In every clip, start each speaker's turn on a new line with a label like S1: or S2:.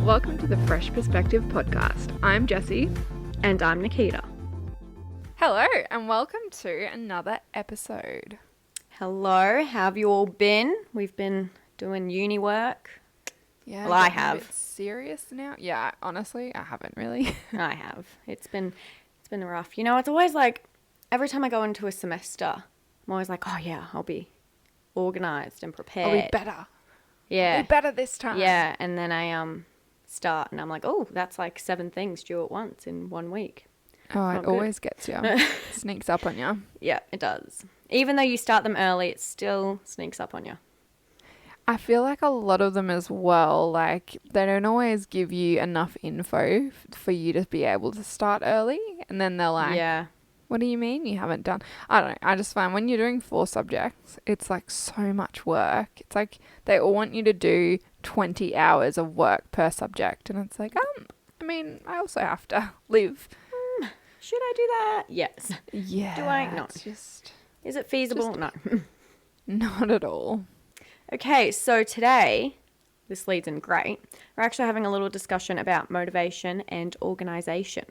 S1: Welcome to the Fresh Perspective podcast. I'm Jessie.
S2: And I'm Nikita.
S1: Hello, and welcome to another episode.
S2: Hello, how have you all been? We've been doing uni work.
S1: Yeah,
S2: well, I
S1: getting a
S2: have.
S1: bit serious now. Yeah, honestly, I haven't really.
S2: I have. It's been rough. You know, it's always like every time I go into a semester, I'm always like, oh yeah, I'll be organized and prepared.
S1: I'll be better.
S2: Yeah.
S1: I'll be better this time.
S2: Yeah, and then I start and I'm like, oh, that's like 7 things due at once in 1 week.
S1: Oh, it always gets you. Sneaks up on you.
S2: Yeah, it does. Even though you start them early, it still sneaks up on you.
S1: I feel like a lot of them as well, like they don't always give you enough info for you to be able to start early. And then they're like,
S2: yeah.
S1: What do you mean you haven't done? I don't know. I just find when you're doing 4 subjects, it's like so much work. It's like they all want you to do 20 hours of work per subject. And it's like, I mean, I also have to live.
S2: Should I do that? Yes.
S1: Yeah.
S2: Do I? No. Is it feasible? No.
S1: Not at all.
S2: Okay, so today, this leads in great. We're actually having a little discussion about motivation and organisation.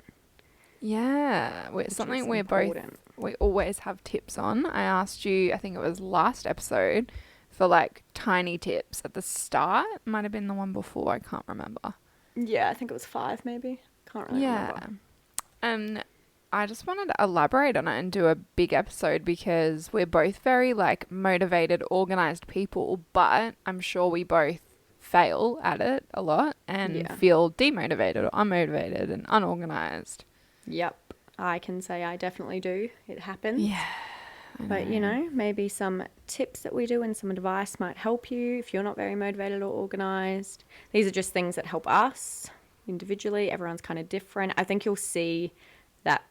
S1: Yeah, something we always have tips on. I asked you, I think it was last episode, for like tiny tips at the start. Might have been the one before, I can't remember.
S2: Yeah, I think it was 5 maybe. Can't really remember.
S1: And I just wanted to elaborate on it and do a big episode because we're both very like motivated, organised people, but I'm sure we both fail at it a lot and feel demotivated or unmotivated and unorganised.
S2: Yep. I can say I definitely do. It happens.
S1: Yeah.
S2: But, you know, maybe some tips that we do and some advice might help you if you're not very motivated or organised. These are just things that help us individually. Everyone's kind of different. I think you'll see that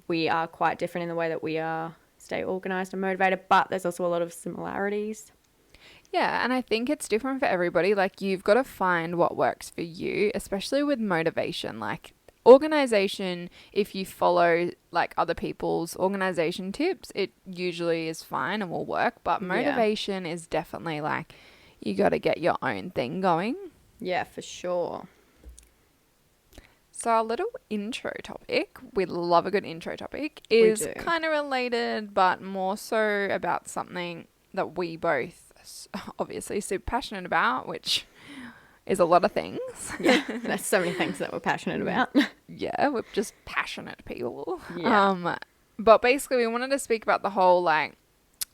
S2: we are quite different in the way that we stay organised and motivated, but there's also a lot of similarities.
S1: Yeah, and I think it's different for everybody. Like, you've got to find what works for you, especially with motivation. Like, organisation, if you follow like other people's organisation tips, it usually is fine and will work. But motivation is definitely like you got to get your own thing going.
S2: Yeah, for sure.
S1: So our little intro topic, we love a good intro topic, is kind of related, but more so about something that we both obviously super passionate about, which is a lot of things.
S2: Yeah, there's so many things that we're passionate about.
S1: Yeah, we're just passionate people.
S2: Yeah.
S1: But basically we wanted to speak about the whole like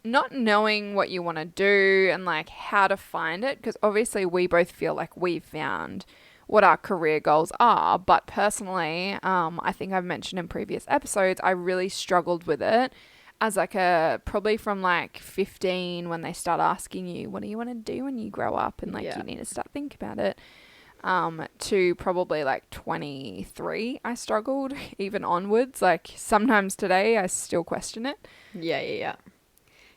S1: not knowing what you want to do and like how to find it, because obviously we both feel like we've found what our career goals are, but personally, I think I've mentioned in previous episodes, I really struggled with it as like probably from like 15 when they start asking you, what do you want to do when you grow up? And like you need to start thinking about it, to probably like 23, I struggled even onwards. Like sometimes today I still question it.
S2: Yeah.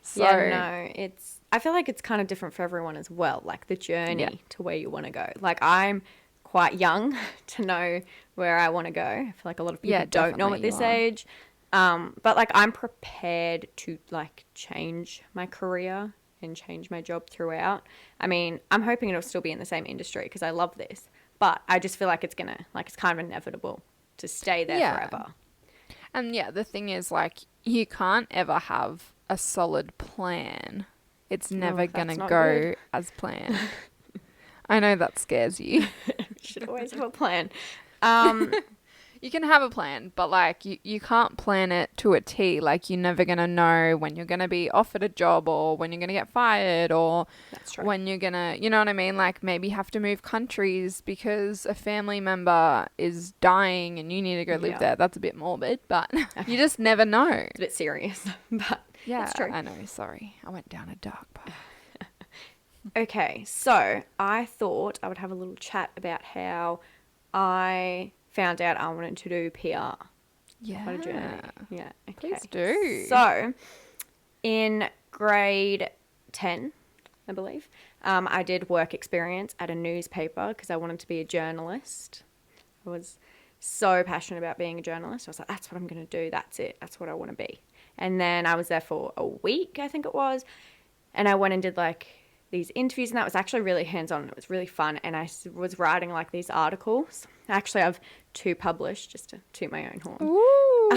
S1: So,
S2: I feel like it's kind of different for everyone as well, like the journey to where you want to go. Like I'm quite young to know where I want to go. I feel like a lot of people don't know at this age. But like I'm prepared to like change my career and change my job throughout. I mean, I'm hoping it'll still be in the same industry because I love this, but I just feel like it's kind of inevitable to stay there forever.
S1: And the thing is like you can't ever have a solid plan. It's never going to go as planned. I know that scares you.
S2: You should always have a plan.
S1: You can have a plan, but like you can't plan it to a T. Like you're never going to know when you're going to be offered a job or when you're going to get fired or when you're going to, you know what I mean? Like maybe have to move countries because a family member is dying and you need to go live there. That's a bit morbid, but you just never know.
S2: It's a bit serious, but it's true.
S1: I know. Sorry. I went down a dark path.
S2: Okay, so I thought I would have a little chat about how I found out I wanted to do PR.
S1: Yeah.
S2: What a journey. Yeah. Okay.
S1: Please do.
S2: So, in grade 10, I believe, I did work experience at a newspaper because I wanted to be a journalist. I was so passionate about being a journalist. I was like, that's what I'm going to do. That's it. That's what I want to be. And then I was there for a week, I think it was. And I went and did like these interviews, and that was actually really hands-on. It was really fun, and I was writing like these articles. Actually, I've 2 published, just to toot my own horn.
S1: Ooh.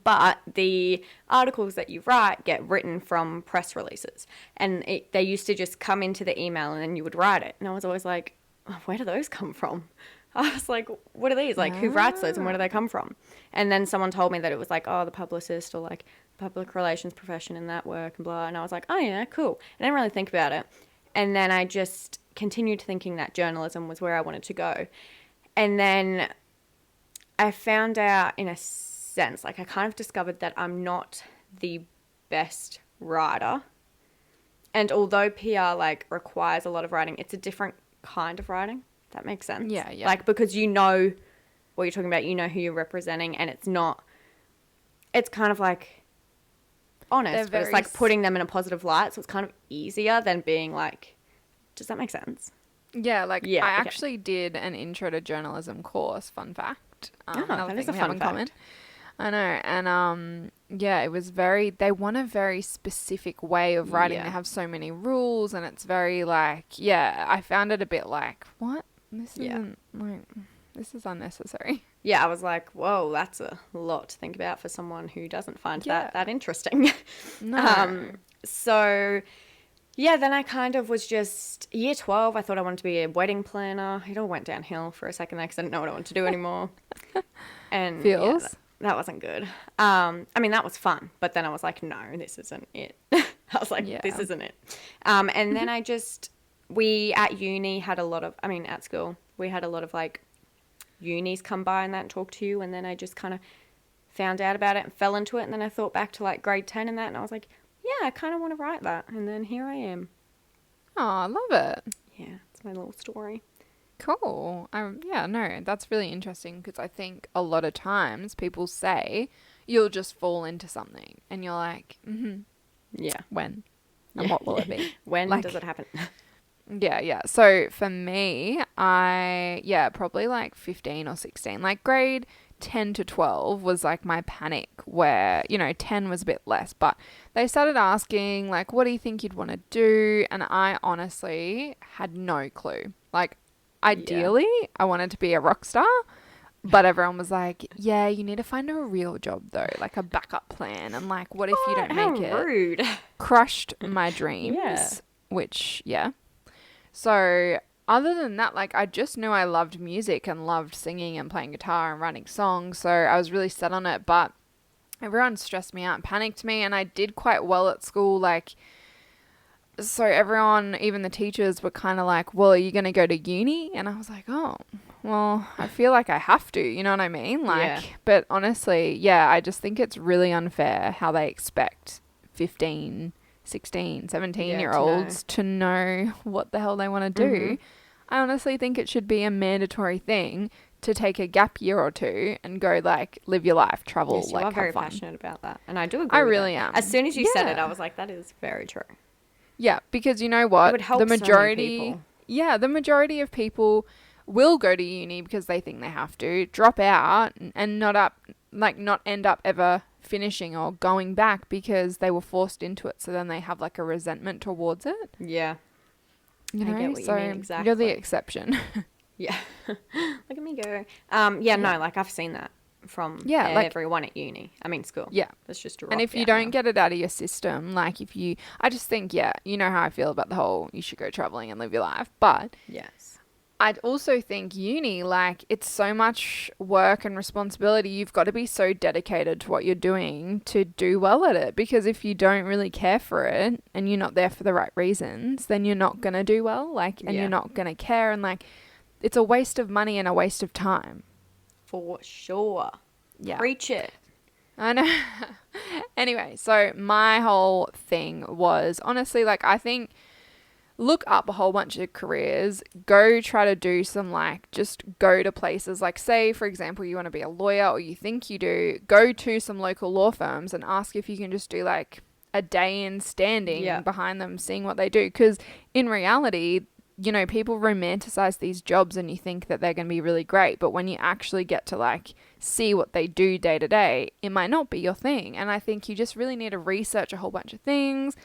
S2: But the articles that you write get written from press releases, and they used to just come into the email, and then you would write it. And I was always like, oh, where do those come from? I was like, what are these? Like, who writes those, and where do they come from? And then someone told me that it was like, oh, the publicist, or like public relations profession in that work, and blah. And I was like, oh yeah, cool. I didn't really think about it. And then I just continued thinking that journalism was where I wanted to go. And then I found out, in a sense, like I kind of discovered that I'm not the best writer. And although PR like requires a lot of writing, it's a different kind of writing. That makes sense.
S1: Yeah.
S2: Like, because you know what you're talking about, you know who you're representing, and it's kind of like honest, but it's like putting them in a positive light. So it's kind of easier than being like, does that make sense?
S1: Yeah, like I actually did an intro to journalism course, fun fact.
S2: That is a fun fact.
S1: I know. And yeah, it was they want a very specific way of writing.
S2: Yeah.
S1: They have so many rules, and it's very like, yeah, I found it a bit like, what? This isn't like, this is unnecessary.
S2: Yeah, I was like, whoa, that's a lot to think about for someone who doesn't find that interesting.
S1: No.
S2: So yeah, then I kind of was just year 12. I thought I wanted to be a wedding planner. It all went downhill for a second there because I didn't know what I wanted to do anymore. And
S1: Feels?
S2: Yeah, that wasn't good. I mean, that was fun, but then I was like, no, this isn't it. I was like, this isn't it. And then we at uni had a lot of, at school, we had a lot of like unis come by and that and talk to you. And then I just kind of found out about it and fell into it. And then I thought back to like grade 10 and that, and I was like, yeah, I kind of want to write that. And then here I am.
S1: Oh, I love it.
S2: Yeah, it's my little story.
S1: Cool. Yeah, no, that's really interesting because I think a lot of times people say you'll just fall into something and you're like,
S2: yeah,
S1: when? And what will it be?
S2: When does it happen?
S1: Yeah. So for me, probably like 15 or 16, like grade 10 to 12 was like my panic where, 10 was a bit less, but they started asking like, what do you think you'd want to do? And I honestly had no clue. Like, ideally, I wanted to be a rock star, but everyone was like, yeah, you need to find a real job though, like a backup plan. And like, what if you don't make it?
S2: Rude.
S1: Crushed my dreams, which, So other than that, like I just knew I loved music and loved singing and playing guitar and writing songs. So I was really set on it, but everyone stressed me out and panicked me, and I did quite well at school. Like, so everyone, even the teachers, were kind of like, well, are you going to go to uni? And I was like, oh, well, I feel like I have to, you know what I mean? Like, but honestly, I just think it's really unfair how they expect 15, 16, 17-year-olds to know what the hell they want to do. I honestly think it should be a mandatory thing to take a gap year or 2 and go like live your life, travel,
S2: yes, you
S1: like
S2: are very
S1: fun.
S2: passionate about that, and I do agree.
S1: I really am.
S2: As soon as you said it, I was like, that is very true.
S1: Yeah, because you know what?
S2: It would help
S1: the majority,
S2: so many people.
S1: Yeah, the majority of people will go to uni because they think they have to, drop out and not end up ever finishing or going back because they were forced into it. So then they have like a resentment towards it.
S2: Yeah.
S1: You know?
S2: I get what you mean, exactly.
S1: You're the exception.
S2: Yeah. Look at me go. No, like I've seen that from everyone at uni. School. Yeah. That's just a rock.
S1: And if you don't get it out of your system, like I just think, you know how I feel about the whole you should go traveling and live your life. But
S2: yes,
S1: I'd also think uni, like it's so much work and responsibility. You've got to be so dedicated to what you're doing to do well at it. Because if you don't really care for it and you're not there for the right reasons, then you're not going to do well. And you're not going to care. And like, it's a waste of money and a waste of time.
S2: For sure.
S1: Yeah.
S2: Preach it.
S1: I know. Anyway, so my whole thing was honestly, like, I think look up a whole bunch of careers, go try to do some, like, just go to places like, say, for example, you want to be a lawyer or you think you do, go to some local law firms and ask if you can just do like a day in standing behind them, seeing what they do. Because in reality, people romanticize these jobs and you think that they're going to be really great. But when you actually get to like see what they do day to day, it might not be your thing. And I think you just really need to research a whole bunch of things.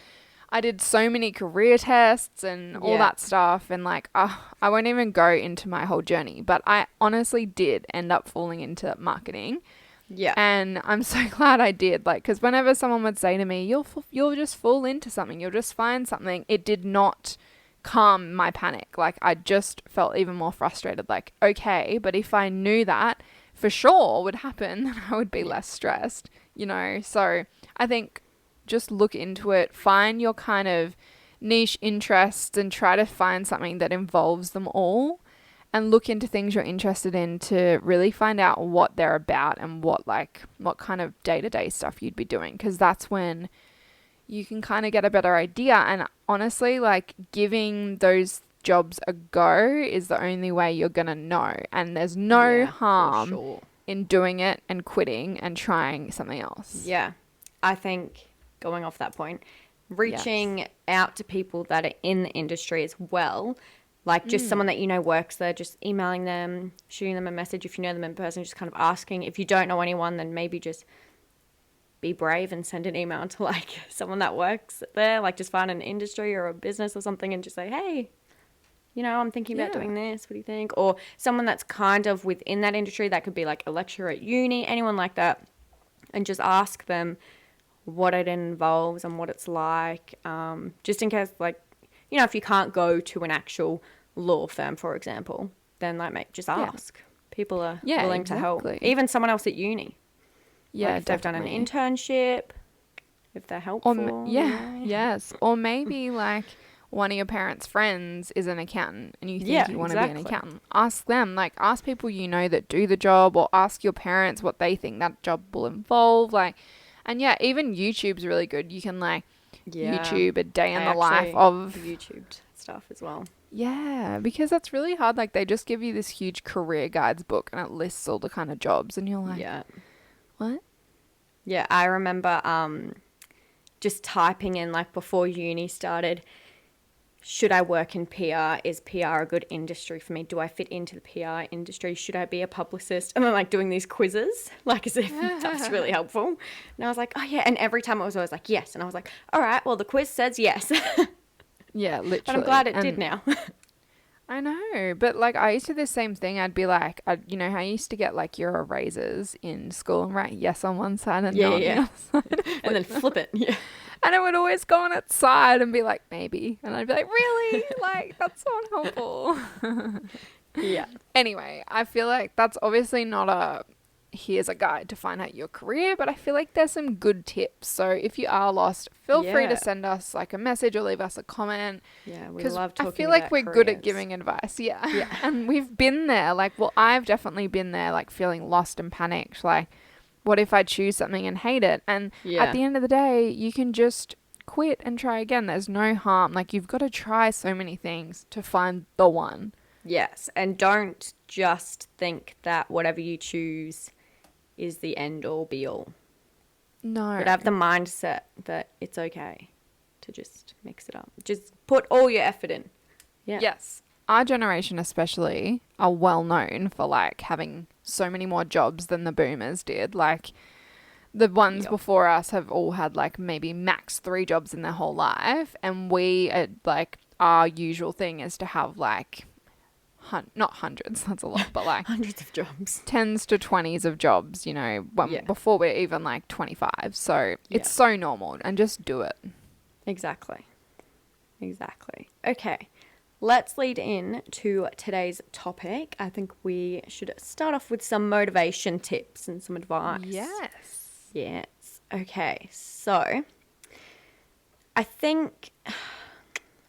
S1: I did so many career tests and all that stuff. And like, I won't even go into my whole journey, but I honestly did end up falling into marketing.
S2: Yeah.
S1: And I'm so glad I did. Like, because whenever someone would say to me, you'll just fall into something, you'll just find something, it did not calm my panic. Like, I just felt even more frustrated. Like, okay, but if I knew that for sure would happen, then I would be less stressed, you know? So I think just look into it, find your kind of niche interests and try to find something that involves them all, and look into things you're interested in to really find out what they're about and what kind of day-to-day stuff you'd be doing, because that's when you can kind of get a better idea. And honestly, like, giving those jobs a go is the only way you're going to know. And there's no harm in doing it and quitting and trying something else.
S2: Yeah. I think, going off that point, reaching out to people that are in the industry as well, like just someone that you know works there, just emailing them, shooting them a message if you know them in person, just kind of asking. If you don't know anyone, then maybe just be brave and send an email to like someone that works there, like just find an industry or a business or something and just say, hey, you know, I'm thinking about doing this. What do you think? Or someone that's kind of within that industry, that could be like a lecturer at uni, anyone like that, and just ask them what it involves and what it's like, just in case, like, you know, if you can't go to an actual law firm, for example, then like just ask. People are willing to help. Even someone else at uni. Yeah, like if they've done an internship, if they're helpful.
S1: Yes. Or maybe like one of your parents' friends is an accountant and you think you want to be an accountant. Ask them, like ask people you know that do the job, or ask your parents what they think that job will involve. Like, and even YouTube's really good. You can like YouTube a day in the life of
S2: YouTube stuff as well.
S1: Yeah, because that's really hard. Like they just give you this huge career guides book and it lists all the kind of jobs and you're like, what?
S2: Yeah, I remember just typing in, like, before uni started, should I work in PR? Is PR a good industry for me? Do I fit into the PR industry? Should I be a publicist? And then, like, doing these quizzes, like, as if that's really helpful. And I was like, oh, yeah. And every time it was always like, yes. And I was like, all right, well, the quiz says yes.
S1: Yeah, literally.
S2: But I'm glad it did now.
S1: I know, but like I used to do the same thing. I'd be like, you know how I used to get like your erasers in school and write yes on one side and no on the other side,
S2: and then flip it. Yeah,
S1: and it would always go on its side and be like maybe, and I'd be like, really, like that's so unhelpful.
S2: Yeah.
S1: Anyway, I feel like that's obviously not a here's a guide to find out your career, but I feel like there's some good tips. So if you are lost, feel free to send us like a message or leave us a comment.
S2: Yeah, we love talking about
S1: I feel like we're
S2: careers.
S1: good at giving advice. Yeah. And we've been there. Like, well, I've definitely been there, like feeling lost and panicked. Like, what if I choose something and hate it? And at the end of the day, you can just quit and try again. There's no harm. Like, you've got to try so many things to find the one.
S2: Yes. And don't just think that whatever you choose is the end all be all.
S1: No.
S2: But have the mindset that it's okay to just mix it up. Just put all your effort in. Yeah.
S1: Yes. Our generation especially are well known for like having so many more jobs than the boomers did. Like the ones before us have all had like maybe max 3 jobs in their whole life. And we like our usual thing is to have like not hundreds, that's a lot, but like
S2: hundreds of jobs,
S1: 10s to 20s of jobs, you know, before we're even like 25. So it's so normal, and just do it.
S2: Exactly. Okay, let's lead in to today's topic. I think we should start off with some motivation tips and some advice. Yes. Okay, so I think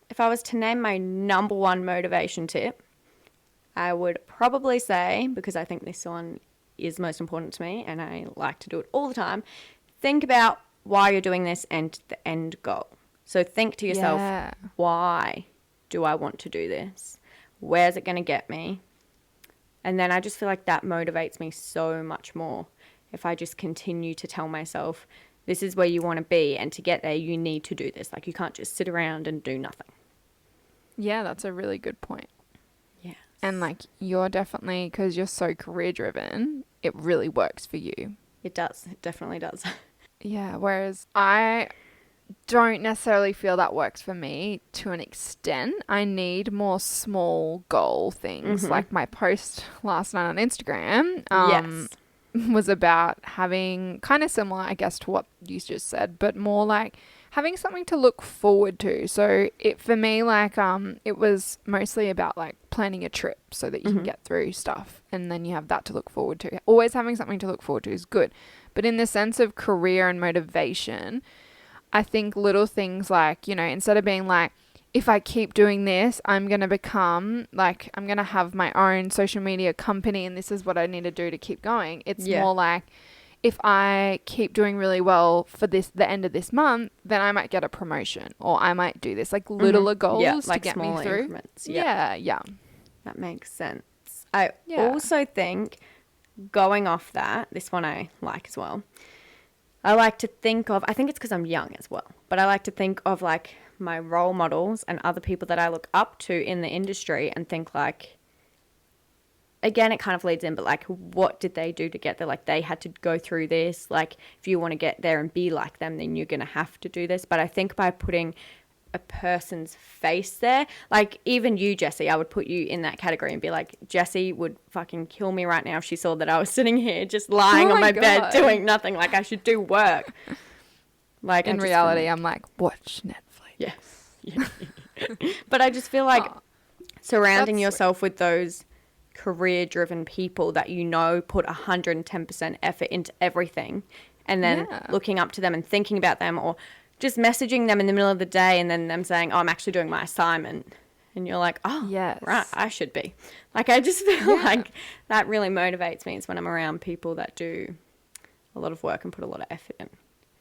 S2: if I was to name my number one motivation tip, I would probably say, because I think this one is most important to me and I like to do it all the time, think about why you're doing this and the end goal. So think to yourself, why do I want to do this? Where's it going to get me? And then I just feel like that motivates me so much more if I just continue to tell myself, this is where you want to be, and to get there, you need to do this. Like, you can't just sit around and do nothing.
S1: Yeah, that's a really good point. And like you're definitely, because you're so career driven, it really works for you.
S2: It does. It definitely does.
S1: Yeah. Whereas I don't necessarily feel that works for me to an extent. I need more small goal things. Like my post last night on Instagram was about having kind of similar, I guess, to what you just said, but more like having something to look forward to. So it for me, like it was mostly about like planning a trip so that you can get through stuff, and then you have that to look forward to. Always having something to look forward to is good. But in the sense of career and motivation, I think little things like, you know, instead of being like, if I keep doing this, I'm going to become like, I'm going to have my own social media company and this is what I need to do to keep going. It's more like, if I keep doing really well for the end of this month, then I might get a promotion or I might do this, like littler goals to get me through.
S2: Increments.
S1: Yeah.
S2: That makes sense. I also think, going off that, this one I like as well. I like to think of, I think it's because I'm young as well, but I like to think of like my role models and other people that I look up to in the industry and think like, again, it kind of leads in, but like, what did they do to get there? Like, they had to go through this. Like, if you want to get there and be like them, then you're going to have to do this. But I think by putting a person's face there, like even you, Jessie, I would put you in that category and be like, Jessie would fucking kill me right now if she saw that I was sitting here just lying on my bed doing nothing. Like, I should do work. Like,
S1: in reality, I'm like, watch Netflix.
S2: Yes. But I just feel like surrounding yourself with those career-driven people that you know put 110% effort into everything, and then looking up to them and thinking about them, or just messaging them in the middle of the day and then them saying, oh, I'm actually doing my assignment. And you're like, oh, right, I should be. Like, I just feel like that really motivates me. It's when I'm around people that do a lot of work and put a lot of effort in.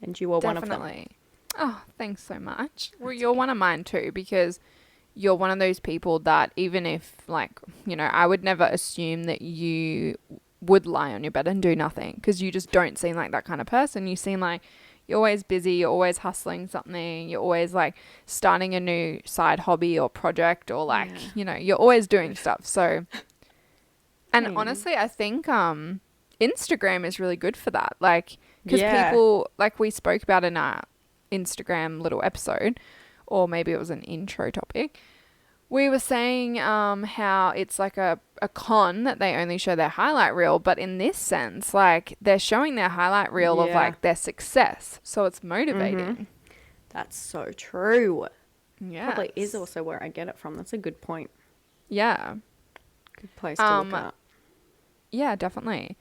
S2: And you are one of them.
S1: Oh, thanks so much. Well, you're one of mine too, because you're one of those people that even if, like, you know, I would never assume that you would lie on your bed and do nothing, because you just don't seem like that kind of person. You seem like you're always busy, you're always hustling something, you're always like starting a new side hobby or project, or like, you know, you're always doing stuff. So, and honestly, I think Instagram is really good for that. Like, because people, like we spoke about in our Instagram little episode, or maybe it was an intro topic, we were saying how it's like a con that they only show their highlight reel, but in this sense, like, they're showing their highlight reel of like their success, so it's motivating.
S2: That's so true.
S1: Yeah,
S2: probably is also where I get it from. That's a good point.
S1: Yeah,
S2: good place to look at.
S1: Yeah, definitely.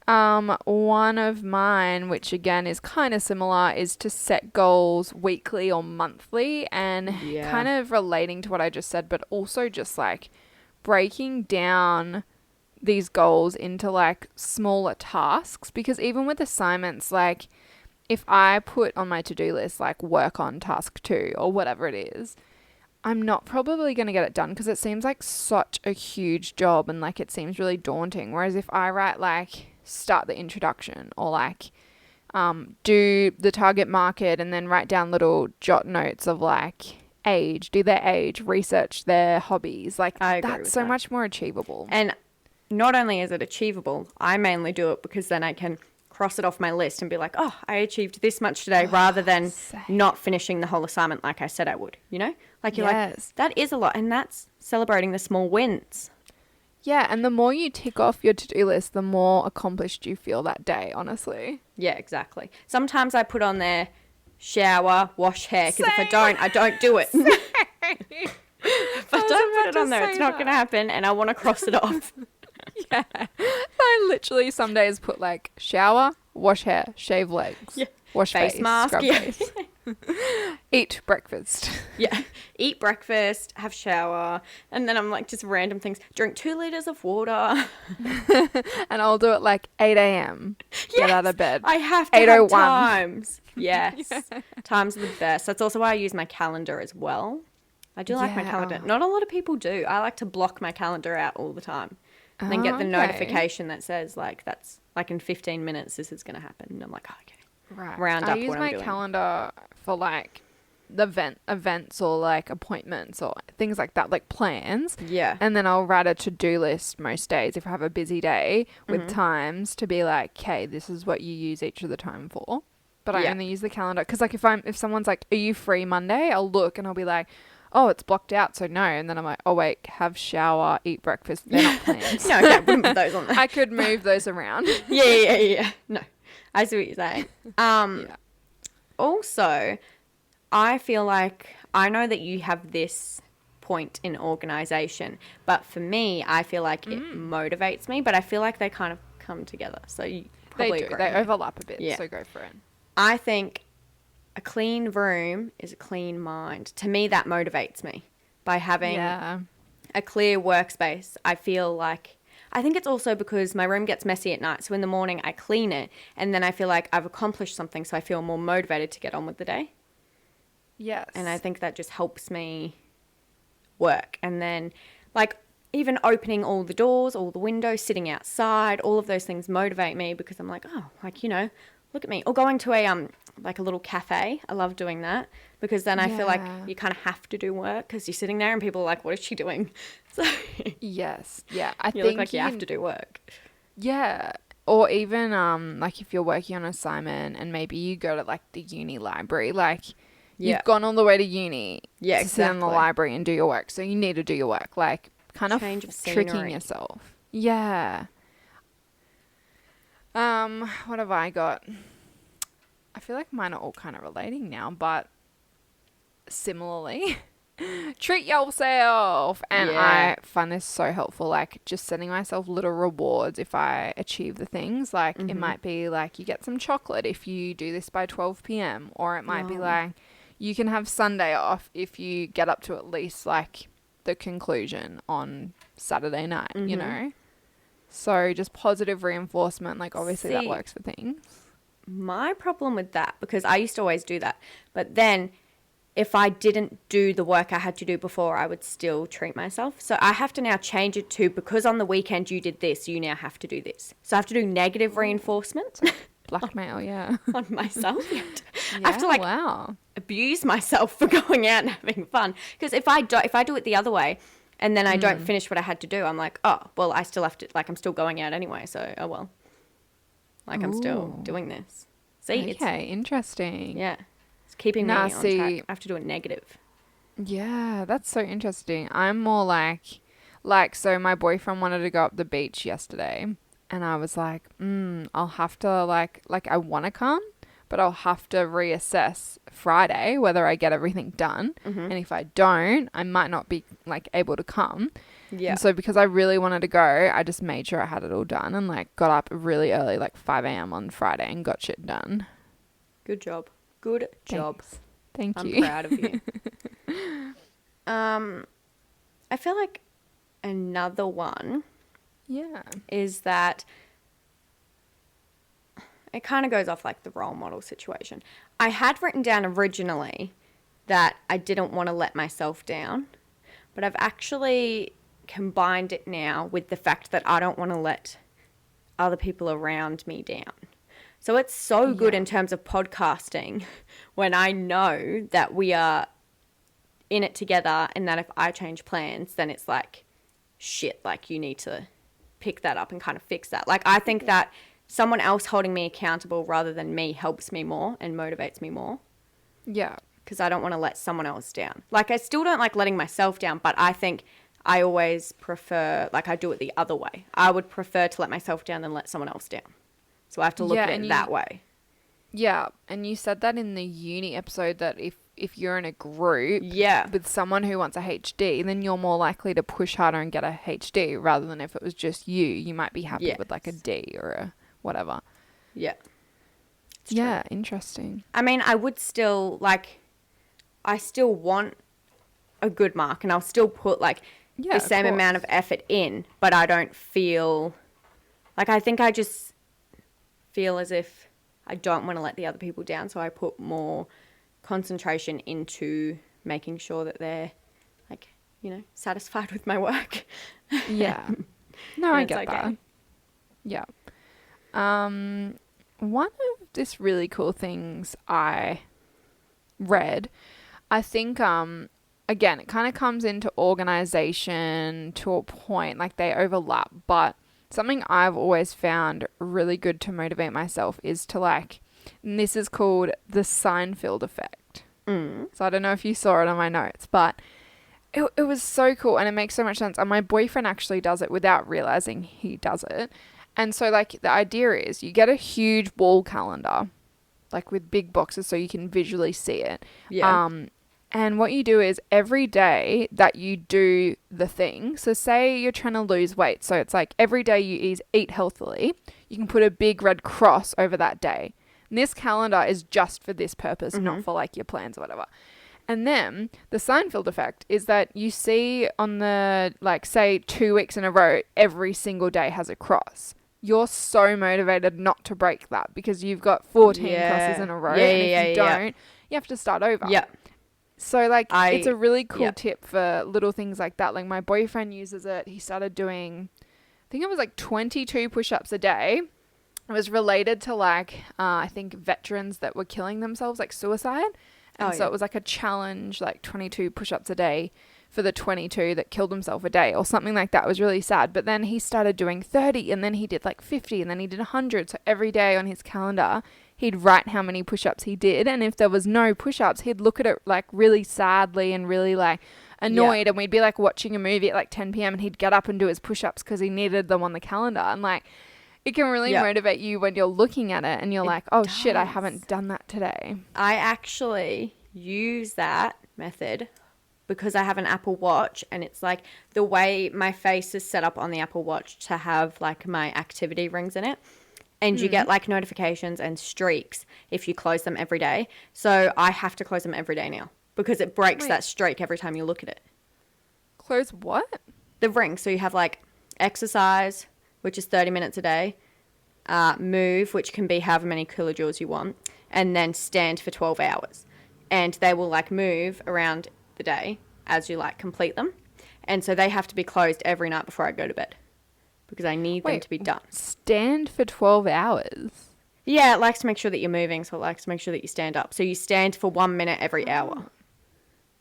S1: One of mine, which again is kind of similar, is to set goals weekly or monthly, and kind of relating to what I just said, but also just like breaking down these goals into like smaller tasks, because even with assignments, like if I put on my to-do list like work on task 2 or whatever it is, I'm not probably going to get it done because it seems like such a huge job and like it seems really daunting. Whereas if I write like start the introduction, or like do the target market and then write down little jot notes of like age, do their age, research their hobbies, like that's so much more achievable.
S2: And not only is it achievable, I mainly do it because then I can cross it off my list and be like, oh, I achieved this much today, rather than not finishing the whole assignment like I said I would, you know? Like, you're like, that is a lot, and that's celebrating the small wins.
S1: Yeah, and the more you tick off your to-do list, the more accomplished you feel that day, honestly.
S2: Yeah, exactly. Sometimes I put on there shower, wash hair, because if I don't do it. If I don't put it on there, it's not going to happen, and I want to cross it off.
S1: Yeah. I literally some days put like shower, wash hair, shave legs, wash face mask, scrub face. Eat breakfast.
S2: Yeah. Eat breakfast, have shower, and then I'm like just random things. Drink 2 liters of water.
S1: And I'll do it like 8 a.m. Get out of bed.
S2: I have to have times. Yes. Times are the best. That's also why I use my calendar as well. I do like my calendar. Not a lot of people do. I like to block my calendar out all the time. And then get the notification that says like that's like in 15 minutes this is going to happen. And I'm like, oh, okay.
S1: Right.
S2: Round up what I'm doing.
S1: I use my calendar for like the events or like appointments or things like that, like plans.
S2: Yeah.
S1: And then I'll write a to-do list most days if I have a busy day with times to be like, okay, this is what you use each of the time for. but I only use the calendar. Because, like, if someone's like, are you free Monday? I'll look and I'll be like, oh, it's blocked out, so no. And then I'm like, oh, wait, have shower, eat breakfast. They're not plans.
S2: No, okay, wouldn't put those on there.
S1: I could move those around.
S2: Yeah. No, I see what you're saying. Also, I feel like I know that you have this point in organization, but for me, I feel like it motivates me, but I feel like they kind of come together. So you probably
S1: They do.
S2: agree.
S1: They overlap a bit,
S2: Yeah.
S1: so go for it.
S2: I think a clean room is a clean mind. To me, that motivates me by having a clear workspace. I think it's also because my room gets messy at night. So in the morning, I clean it and then I feel like I've accomplished something. So I feel more motivated to get on with the day.
S1: Yes.
S2: And I think that just helps me work. And then, like, even opening all the doors, all the windows, sitting outside, all of those things motivate me because I'm like, oh, like, you know, look at me. Or going to a like a little cafe. I love doing that because then I feel like you kind of have to do work because you're sitting there and people are like, what is she doing? So
S1: yes. Yeah. I
S2: you
S1: think
S2: look like you have to do work.
S1: Yeah. Or even like if you're working on an assignment and maybe you go to like the uni library, like you've gone all the way to uni to sit in the library and do your work. So you need to do your work. Like kind of tricking yourself. Yeah. What have I got? I feel like mine are all kind of relating now, but similarly, treat yourself. And I find this so helpful, like just setting myself little rewards if I achieve the things. Like it might be like you get some chocolate if you do this by 12 p.m. or it might be like you can have Sunday off if you get up to at least like the conclusion on Saturday night, you know? So just positive reinforcement, like obviously that works for things.
S2: My problem with that, because I used to always do that, but then if I didn't do the work I had to do before, I would still treat myself. So I have to now change it to, because on the weekend you did this, you now have to do this. So I have to do negative reinforcement.
S1: Blackmail,
S2: on myself.
S1: I
S2: have to abuse myself for going out and having fun. Because if I do it the other way and then I don't finish what I had to do, I'm like, oh, well, I still have to, like, I'm still going out anyway. So, oh, well, like I'm still doing this. See,
S1: okay, interesting.
S2: Yeah. It's keeping me on track. I have to do a negative.
S1: Yeah, that's so interesting. I'm more like, so my boyfriend wanted to go up the beach yesterday. And I was like, I'll have to like I want to come, but I'll have to reassess Friday whether I get everything done. And if I don't, I might not be like able to come. Yeah. And so because I really wanted to go, I just made sure I had it all done and like got up really early, like 5 a.m. on Friday and got shit done.
S2: Good job. Good job.
S1: Thank you.
S2: I'm proud of you. I feel like another one is that it kind of goes off like the role model situation. I had written down originally that I didn't want to let myself down, but I've actually combined it now with the fact that I don't want to let other people around me down. So it's so good in terms of podcasting when I know that we are in it together and that if I change plans, then it's like, shit, like you need to pick that up and kind of fix that. Like I think that someone else holding me accountable rather than me helps me more and motivates me more.
S1: Yeah.
S2: Because I don't want to let someone else down. Like I still don't like letting myself down, but I think I always prefer, like I do it the other way. I would prefer to let myself down than let someone else down. So I have to look at it that way.
S1: Yeah. And you said that in the uni episode that if you're in a group with someone who wants a HD, then you're more likely to push harder and get a HD rather than if it was just you might be happy with like a D or a whatever.
S2: Yeah.
S1: Yeah, interesting.
S2: I mean, I would still I still want a good mark and I'll still put like the same amount of effort in, but I don't feel like, I think I just feel as if I don't want to let the other people down. So I put more concentration into making sure that they're like, you know, satisfied with my work.
S1: Yeah. No, I get that. Yeah. One of this really cool things I read, I think, again, it kind of comes into organization to a point, like they overlap, but something I've always found really good to motivate myself is to like And this is called the Seinfeld effect. So I don't know if you saw it on my notes, but it was so cool and it makes so much sense. And my boyfriend actually does it without realizing he does it. And so like the idea is you get a huge wall calendar, like with big boxes so you can visually see it.
S2: Yeah.
S1: And what you do is every day that you do the thing, so say you're trying to lose weight, so it's like every day you eat healthily, you can put a big red cross over that day. And this calendar is just for this purpose, not for like your plans or whatever. And then the Seinfeld effect is that you see on the, like, say 2 weeks in a row, every single day has a cross. You're so motivated not to break that because you've got 14 crosses in a row. And if you don't, you have to start over.
S2: Yeah.
S1: So, like, it's a really cool tip for little things like that. Like, my boyfriend uses it. He started doing, I think it was like 22 push-ups a day. It was related to, like, I think veterans that were killing themselves, like suicide. And so it was like a challenge, like 22 push-ups a day for the 22 that killed himself a day or something like that. It was really sad. But then he started doing 30 and then he did like 50 and then he did 100. So every day on his calendar, he'd write how many push-ups he did. And if there was no push-ups, he'd look at it like really sadly and really like annoyed. And we'd be like watching a movie at like 10 p.m. and he'd get up and do his push-ups because he needed them on the calendar. And like, it can really motivate you when you're looking at it and you're like, oh shit, I haven't done that today.
S2: I actually use that method because I have an Apple Watch and it's like the way my face is set up on the Apple Watch to have like my activity rings in it. And you get like notifications and streaks if you close them every day. So I have to close them every day now because it breaks that streak every time you look at it.
S1: Close what?
S2: The ring. So you have like exercise, which is 30 minutes a day, move, which can be however many kilojoules you want, and then stand for 12 hours. And they will like move around the day as you like complete them. And so they have to be closed every night before I go to bed because I need them to be done.
S1: Stand for 12 hours?
S2: Yeah, it likes to make sure that you're moving, so it likes to make sure that you stand up. So you stand for 1 minute every hour.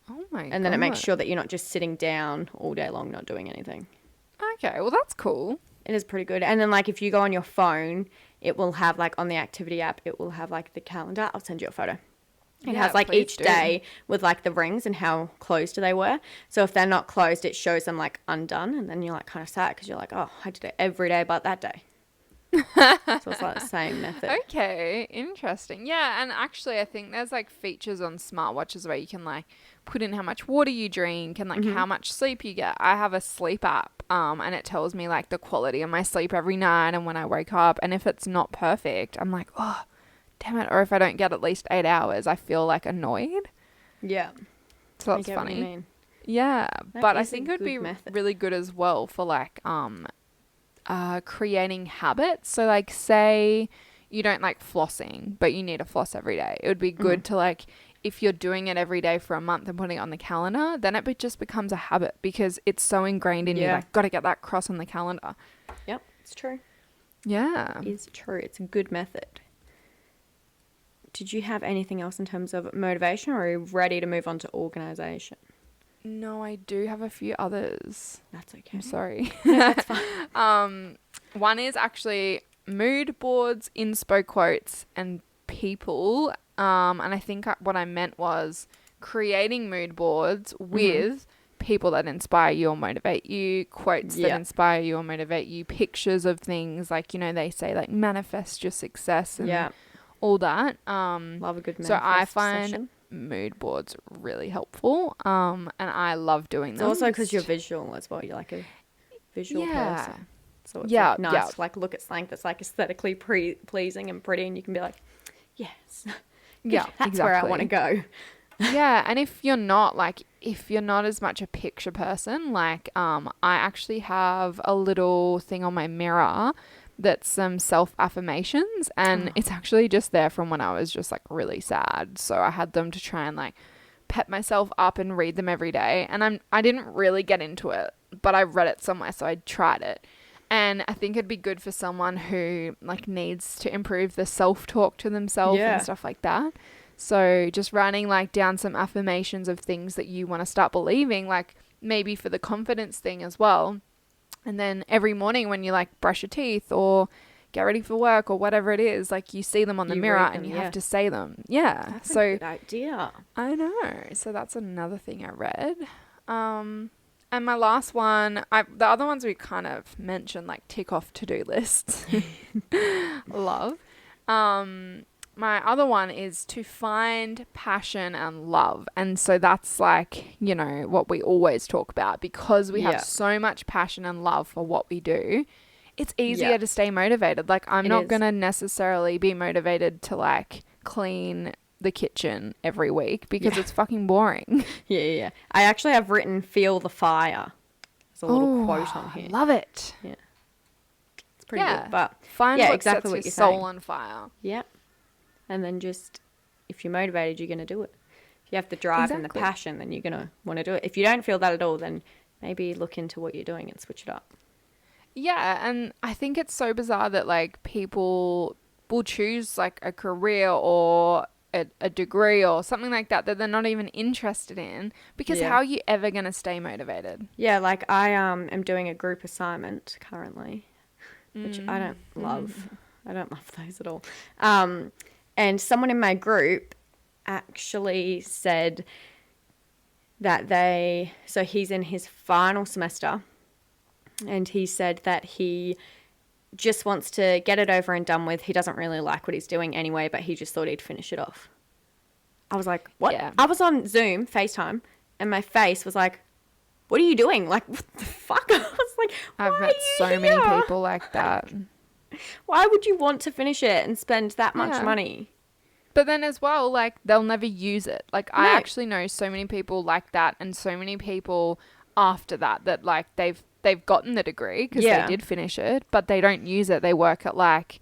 S1: Oh my God.
S2: And then it makes sure that you're not just sitting down all day long not doing anything.
S1: Okay, well that's cool.
S2: It is pretty good. And then like if you go on your phone, it will have like on the activity app, it will have like the calendar. I'll send you a photo. It has like each day with like the rings and how closed they were. So if they're not closed, it shows them like undone. And then you're like kind of sad because you're like, oh, I did it every day but that day. So it's like the same method.
S1: Okay, interesting. Yeah, and actually I think there's like features on smartwatches where you can like put in how much water you drink and like how much sleep you get. I have a sleep app and it tells me like the quality of my sleep every night and when I wake up. And if it's not perfect, I'm like, oh, damn it. Or if I don't get at least 8 hours, I feel like annoyed.
S2: Yeah.
S1: So that's funny. What you mean. Yeah, but I think it would be really good as well for like creating habits. So like say you don't like flossing, but you need to floss every day. It would be good to like, if you're doing it every day for a month and putting it on the calendar, then it just becomes a habit because it's so ingrained in you. Like, got to get that cross on the calendar.
S2: Yep, it's true.
S1: Yeah.
S2: It is true. It's a good method. Did you have anything else in terms of motivation or are you ready to move on to organization?
S1: No, I do have a few others.
S2: That's okay.
S1: I'm sorry.
S2: No, that's fine.
S1: One is actually mood boards, inspo quotes, and people. And I think what I meant was creating mood boards with people that inspire you or motivate you, quotes that inspire you or motivate you, pictures of things like, you know, they say like manifest your success and all that.
S2: Love a good manifest
S1: So I find
S2: session.
S1: Mood boards really helpful. And I love doing them.
S2: It's also because you're visual as well. You're like a visual person. So it's like nice to like look at something that's like aesthetically pleasing and pretty and you can be like, yes.
S1: Yeah,
S2: that's where I want to go.
S1: Yeah, and if you're not as much a picture person, like I actually have a little thing on my mirror that's some self-affirmations and it's actually just there from when I was just like really sad. So I had them to try and like pep myself up and read them every day. And I didn't really get into it, but I read it somewhere, so I tried it. And I think it'd be good for someone who like needs to improve the self-talk to themselves and stuff like that. So just writing like down some affirmations of things that you want to start believing, like maybe for the confidence thing as well. And then every morning when you like brush your teeth or get ready for work or whatever it is, like you see them on the mirror and you have to say them. Yeah.
S2: That's
S1: so
S2: a good idea.
S1: I know. So that's another thing I read. And my last one, the other ones we kind of mentioned, like tick off to-do lists. Love. My other one is to find passion and love. And so that's like, you know, what we always talk about, because we have so much passion and love for what we do. It's easier to stay motivated. Like I'm not going to necessarily be motivated to like clean the kitchen every week because it's fucking boring.
S2: Yeah. I actually have written "Feel the Fire." There's a little quote on here.
S1: Love it.
S2: Yeah, it's pretty good. But
S1: find what
S2: exactly
S1: sets
S2: what
S1: your
S2: you're
S1: soul
S2: saying.
S1: on fire.
S2: Yeah, and then just if you're motivated, you're gonna do it. If you have the drive and the passion, then you're gonna want to do it. If you don't feel that at all, then maybe look into what you're doing and switch it up.
S1: Yeah, and I think it's so bizarre that like people will choose like a career or a degree or something like that they're not even interested in, because how are you ever going to stay motivated?
S2: Yeah, like I am doing a group assignment currently, which I don't love. I don't love those at all. And someone in my group actually said that so he's in his final semester, and he said that he just wants to get it over and done with. He doesn't really like what he's doing anyway, but he just thought he'd finish it off. I was like, what? Yeah. I was on Zoom, FaceTime, and my face was like, what are you doing? Like, what the fuck? I was like,
S1: I've met so many people like that.
S2: Why would you want to finish it and spend that much money?
S1: But then as well, like, they'll never use it. Like, I actually know so many people like that, and so many people after that like, they've gotten the degree because they did finish it, but they don't use it. They work at like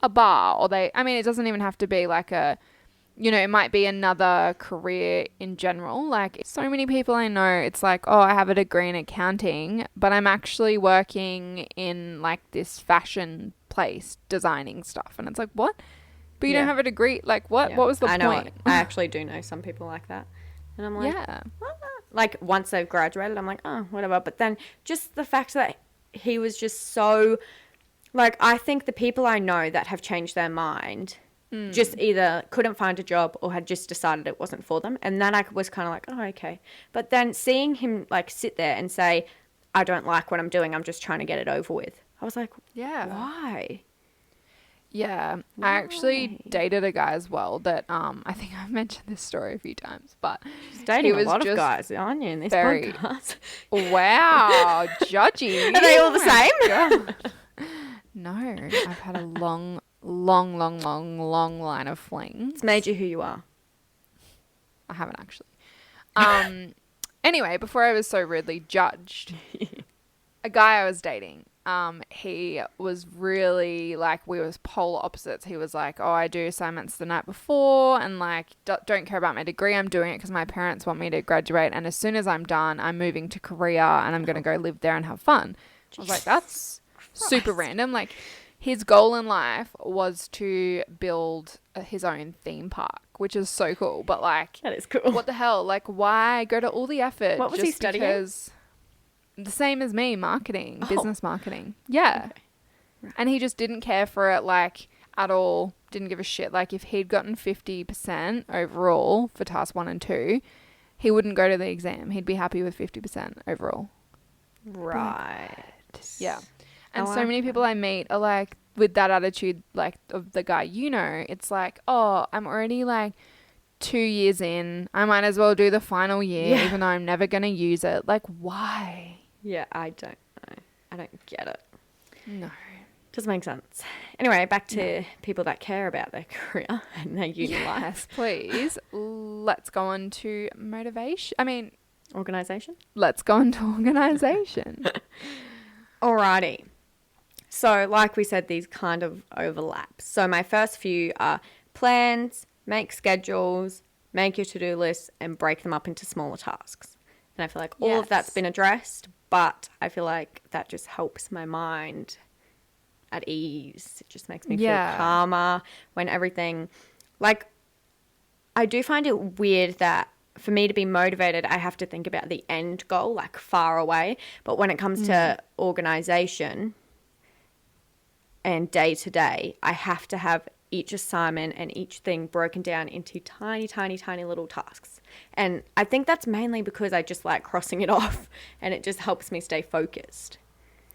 S1: a bar, or it doesn't even have to be like it might be another career in general. Like so many people I know, it's like, oh, I have a degree in accounting, but I'm actually working in like this fashion place designing stuff. And it's like, what? But you don't have a degree. Like what? Yeah. What was the point?
S2: I actually do know some people like that. And I'm like, what? Like once they've graduated, I'm like, oh, whatever. But then just the fact that he was just so, like, I think the people I know that have changed their mind just either couldn't find a job or had just decided it wasn't for them. And then I was kind of like, oh, okay. But then seeing him like sit there and say, I don't like what I'm doing, I'm just trying to get it over with. I was like, why?
S1: Yeah, I actually dated a guy as well that I think I've mentioned this story a few times, but
S2: dating a lot of guys, aren't you, in this podcast?
S1: Wow, judgy.
S2: Are they all the same?
S1: No, I've had a long line of flings.
S2: It's made you who you are.
S1: I haven't actually. Anyway, before I was so rudely judged, a guy I was dating, he was really like, we was polar opposites. He was like, oh, I do assignments the night before and like don't care about my degree. I'm doing it because my parents want me to graduate, and as soon as I'm done, I'm moving to Korea and I'm going to go live there and have fun. I was like, that's super random. Like, his goal in life was to build his own theme park, which is so cool. But like,
S2: that is cool.
S1: What the hell? Like, why go to all the effort?
S2: What was he studying?
S1: Because the same as me, marketing, business marketing. Yeah. Okay. Right. And he just didn't care for it like at all. Didn't give a shit. Like if he'd gotten 50% overall for task 1 and 2, he wouldn't go to the exam. He'd be happy with 50% overall.
S2: Right.
S1: Yeah. And so many people I meet are like with that attitude, like of the guy, it's like, oh, I'm already like 2 years in. I might as well do the final year, even though I'm never going to use it. Like, why?
S2: Yeah, I don't know. I don't get it.
S1: No.
S2: Doesn't make sense. Anyway, back to people that care about their career and their uni life.
S1: Yes, please. Let's go on to motivation.
S2: Organisation?
S1: Let's go on to organisation.
S2: Alrighty. So, like we said, these kind of overlap. So, my first few are plans, make schedules, make your to-do lists, and break them up into smaller tasks. And I feel like all of that's been addressed, but I feel like that just helps my mind at ease. It just makes me feel calmer when everything, like, I do find it weird that for me to be motivated, I have to think about the end goal, like far away. But when it comes to organisation, and day to day, I have to have each assignment and each thing broken down into tiny, tiny, tiny little tasks. And I think that's mainly because I just like crossing it off, and it just helps me stay focused.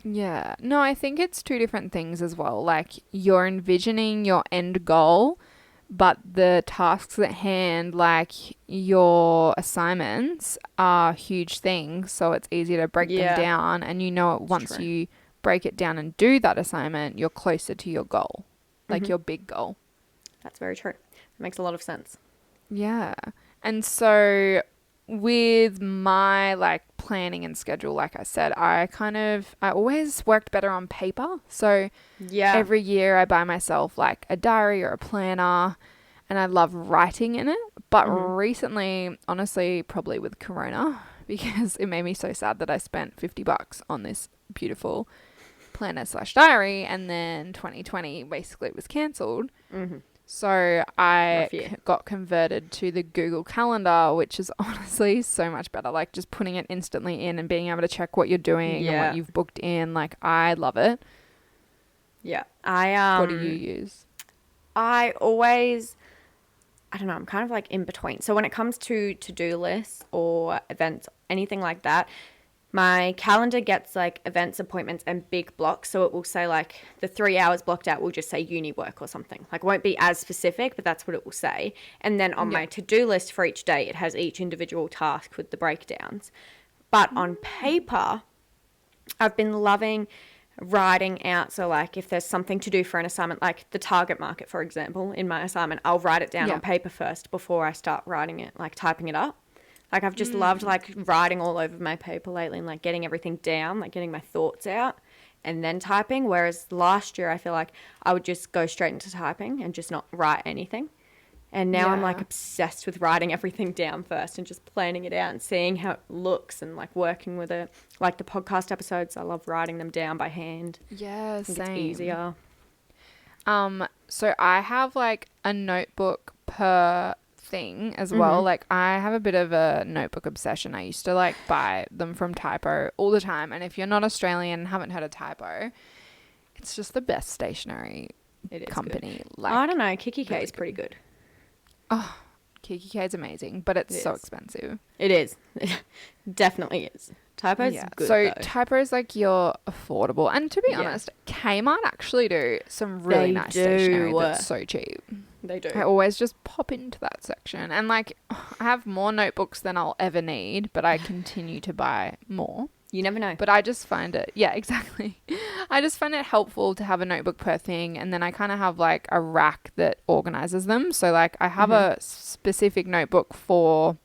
S1: Yeah. No, I think it's two different things as well. Like you're envisioning your end goal, but the tasks at hand, like your assignments, are huge things. So it's easy to break them down. And you know, once you break it down and do that assignment, you're closer to your goal, like your big goal. That's
S2: very true. That makes a lot of sense.
S1: Yeah. And so with my like planning and schedule, like I said, I always worked better on paper. So every year I buy myself like a diary or a planner, and I love writing in it. But recently, honestly, probably with Corona, because it made me so sad that I spent $50 on this beautiful planner / diary, and then 2020 basically was cancelled. So I got converted to the Google Calendar, which is honestly so much better. Like just putting it instantly in and being able to check what you're doing and what you've booked in. Like I love it.
S2: Yeah.
S1: What do you use?
S2: I don't know, I'm kind of like in between. So when it comes to to-do lists or events, anything like that, my calendar gets like events, appointments, and big blocks. So it will say like the 3 hours blocked out will just say uni work or something. Like it won't be as specific, but that's what it will say. And then on my to-do list for each day, it has each individual task with the breakdowns. But on paper, I've been loving writing out. So like if there's something to do for an assignment, like the target market, for example, in my assignment, I'll write it down on paper first before I start writing it, like typing it up. Like I've just loved like writing all over my paper lately and like getting everything down, like getting my thoughts out and then typing. Whereas last year I feel like I would just go straight into typing and just not write anything. And now I'm like obsessed with writing everything down first and just planning it out and seeing how it looks and like working with it. Like the podcast episodes, I love writing them down by hand.
S1: Yeah, same.
S2: It's easier.
S1: So I have like a notebook per thing as well. Like I have a bit of a notebook obsession. I used to like buy them from Typo all the time. And if you're not Australian and haven't heard of Typo, it's just the best stationery company.
S2: Like, I don't know. kikki.K is pretty good.
S1: Oh, kikki.K is amazing, but it's so expensive.
S2: It is. It definitely is. Typo's good. So
S1: Typo is like your affordable. And to be honest, Kmart actually do some really nice stationery that's so cheap.
S2: They do.
S1: I always just pop into that section. And like I have more notebooks than I'll ever need, but I continue to buy more.
S2: You never know.
S1: But I just find it, exactly. I just find it helpful to have a notebook per thing. And then I kind of have like a rack that organizes them. So like I have a specific notebook for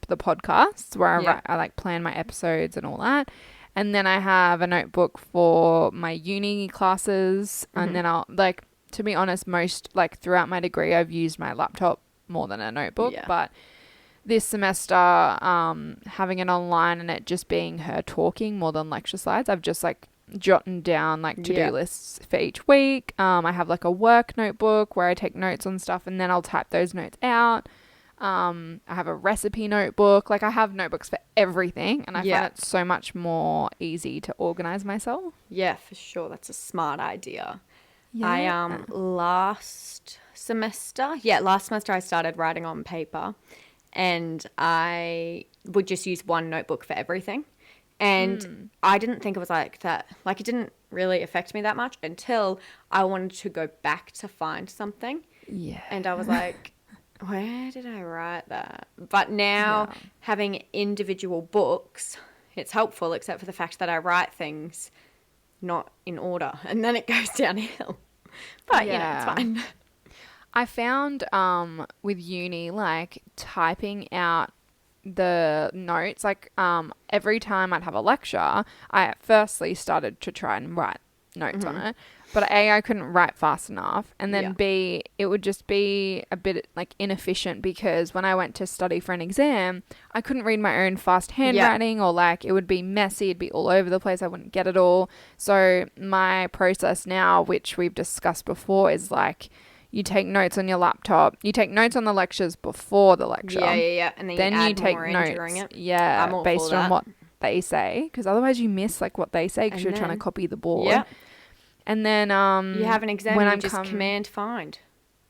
S1: the podcasts where I like plan my episodes and all that. And then I have a notebook for my uni classes. And then I'll like, to be honest, most like throughout my degree, I've used my laptop more than a notebook. But this semester, having it online and it just being her talking more than lecture slides, I've just like jotting down like to-do lists for each week. I have like a work notebook where I take notes on stuff and then I'll type those notes out. I have a recipe notebook. Like I have notebooks for everything, and I find it so much more easy to organize myself.
S2: Yeah, for sure. That's a smart idea. I last semester I started writing on paper, and I would just use one notebook for everything. And I didn't think it was like that. Like it didn't really affect me that much until I wanted to go back to find something.
S1: Yeah.
S2: And I was like, where did I write that? But now having individual books, it's helpful, except for the fact that I write things not in order and then it goes downhill. But, you know, it's fine.
S1: I found with uni, like typing out the notes, like every time I'd have a lecture, I firstly started to try and write notes on it. But A, I couldn't write fast enough. And then B, it would just be a bit like inefficient because when I went to study for an exam, I couldn't read my own fast handwriting or like it would be messy. It'd be all over the place. I wouldn't get it all. So my process now, which we've discussed before, is like you take notes on your laptop. You take notes on the lectures before the lecture.
S2: Yeah. And then you take notes during it.
S1: Yeah, based on what they say. Because otherwise you miss like what they say because you're trying to copy the board. Yeah. And then
S2: You have an exam
S1: when
S2: and
S1: I'm
S2: you just command find.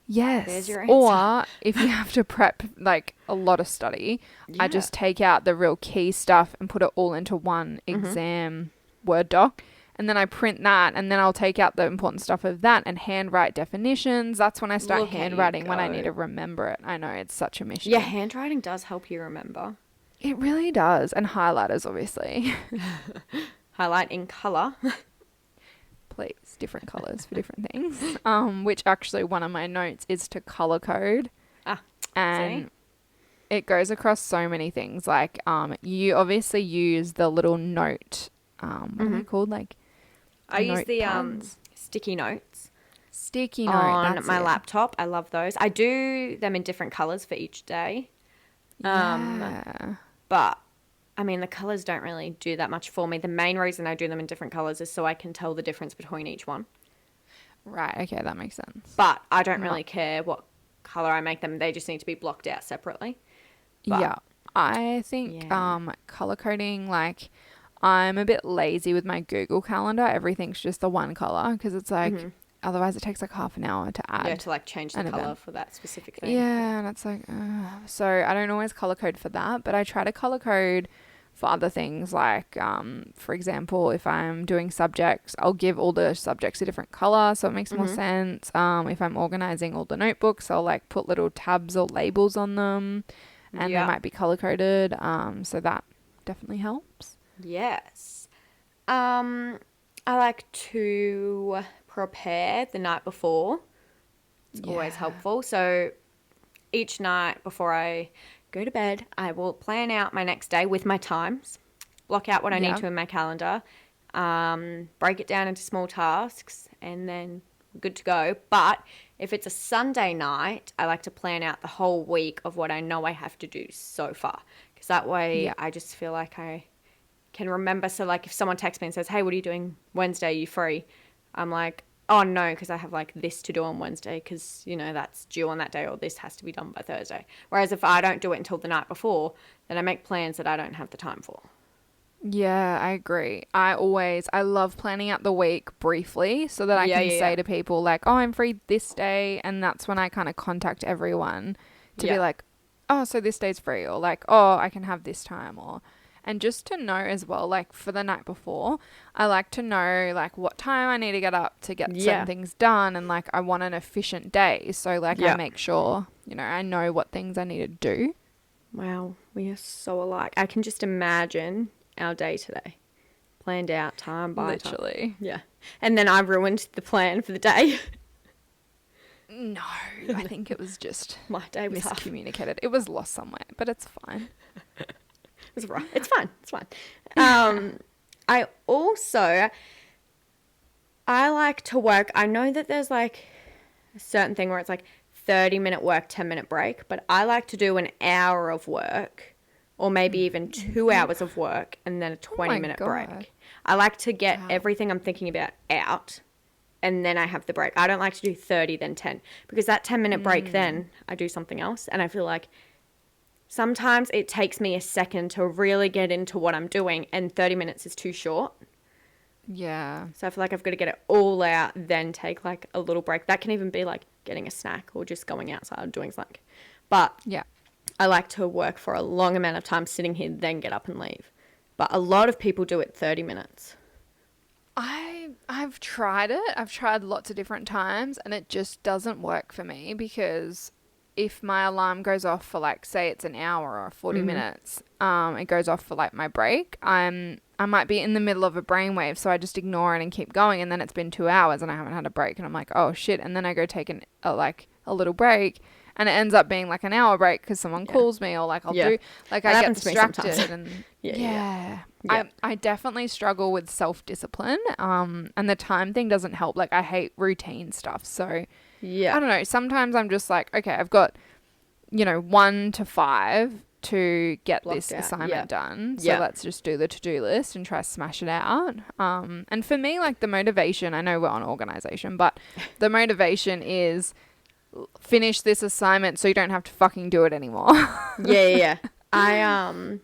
S1: Yes.
S2: There's your answer.
S1: Or if you have to prep like a lot of study, I just take out the real key stuff and put it all into one exam Word doc. And then I print that, and then I'll take out the important stuff of that and handwrite definitions. That's when I start handwriting, when I need to remember it. I know, it's such a mission.
S2: Yeah, handwriting does help you remember.
S1: It really does. And highlighters, obviously.
S2: Highlight in colour.
S1: Please, different colours for different things. Which actually one of my notes is to colour code. And it goes across so many things. Like you obviously use the little note. What are they called? Like,
S2: I use the sticky notes.
S1: Sticky note
S2: on my laptop. I love those. I do them in different colours for each day. But I mean, the colours don't really do that much for me. The main reason I do them in different colours is so I can tell the difference between each one.
S1: Right. Okay, that makes sense.
S2: But I don't really care what colour I make them. They just need to be blocked out separately. But,
S1: I think colour coding, like, I'm a bit lazy with my Google Calendar. Everything's just the one color because it's like otherwise it takes like half an hour to add.
S2: Yeah, to like change the color for that specific thing.
S1: Yeah, and it's like so I don't always color code for that, but I try to color code for other things like for example, if I'm doing subjects, I'll give all the subjects a different color so it makes more sense. If I'm organizing all the notebooks, I'll like put little tabs or labels on them and they might be color coded. So that definitely helps.
S2: Yes. I like to prepare the night before. It's always helpful. So each night before I go to bed, I will plan out my next day with my times, block out what I need to in my calendar, break it down into small tasks, and then good to go. But if it's a Sunday night, I like to plan out the whole week of what I know I have to do so far. Because that way I just feel like I can remember. So like if someone texts me and says, hey, what are you doing Wednesday? Are you free? I'm like, oh no, because I have like this to do on Wednesday because, you know, that's due on that day, or this has to be done by Thursday. Whereas if I don't do it until the night before, then I make plans that I don't have the time for.
S1: Yeah, I agree. I love planning out the week briefly so that I can say to people like, oh, I'm free this day. And that's when I kind of contact everyone to be like, oh, so this day's free, or like, oh, I can have this time, or... And just to know as well, like for the night before, I like to know like what time I need to get up to get certain things done. And like I want an efficient day. So like I make sure, you know, I know what things I need to do.
S2: Wow, we are so alike. I can just imagine our day today. Planned out time by time.
S1: Literally.
S2: Yeah. And then I ruined the plan for the day.
S1: No, I think it was just
S2: my day was
S1: miscommunicated. It was lost somewhere, but it's fine.
S2: It's right. It's fine. It's fine. I like to work. I know that there's like a certain thing where it's like 30-minute work, 10-minute break, but I like to do an hour of work or maybe even 2 hours of work and then a 20-minute break. I like to get everything I'm thinking about out and then I have the break. I don't like to do 30, then 10 because that 10-minute break, then I do something else and I feel like sometimes it takes me a second to really get into what I'm doing and 30 minutes is too short.
S1: Yeah.
S2: So I feel like I've got to get it all out, then take like a little break. That can even be like getting a snack or just going outside doing something. But I like to work for a long amount of time sitting here, then get up and leave. But a lot of people do it 30 minutes.
S1: I've tried it. I've tried lots of different times and it just doesn't work for me because if my alarm goes off for like, say it's an hour or 40 minutes, it goes off for like my break. I might be in the middle of a brainwave, so I just ignore it and keep going. And then it's been 2 hours and I haven't had a break. And I'm like, oh shit. And then I go take a little break and it ends up being like an hour break because someone calls me or like I'll do, like I get distracted. And I definitely struggle with self-discipline. And the time thing doesn't help. Like I hate routine stuff. So I don't know. Sometimes I'm just like, okay, I've got, 1 to 5 to get this assignment done. So let's just do the to-do list and try to smash it out. And for me, like the motivation, I know we're on organization, but the motivation is finish this assignment so you don't have to fucking do it anymore.
S2: Yeah. I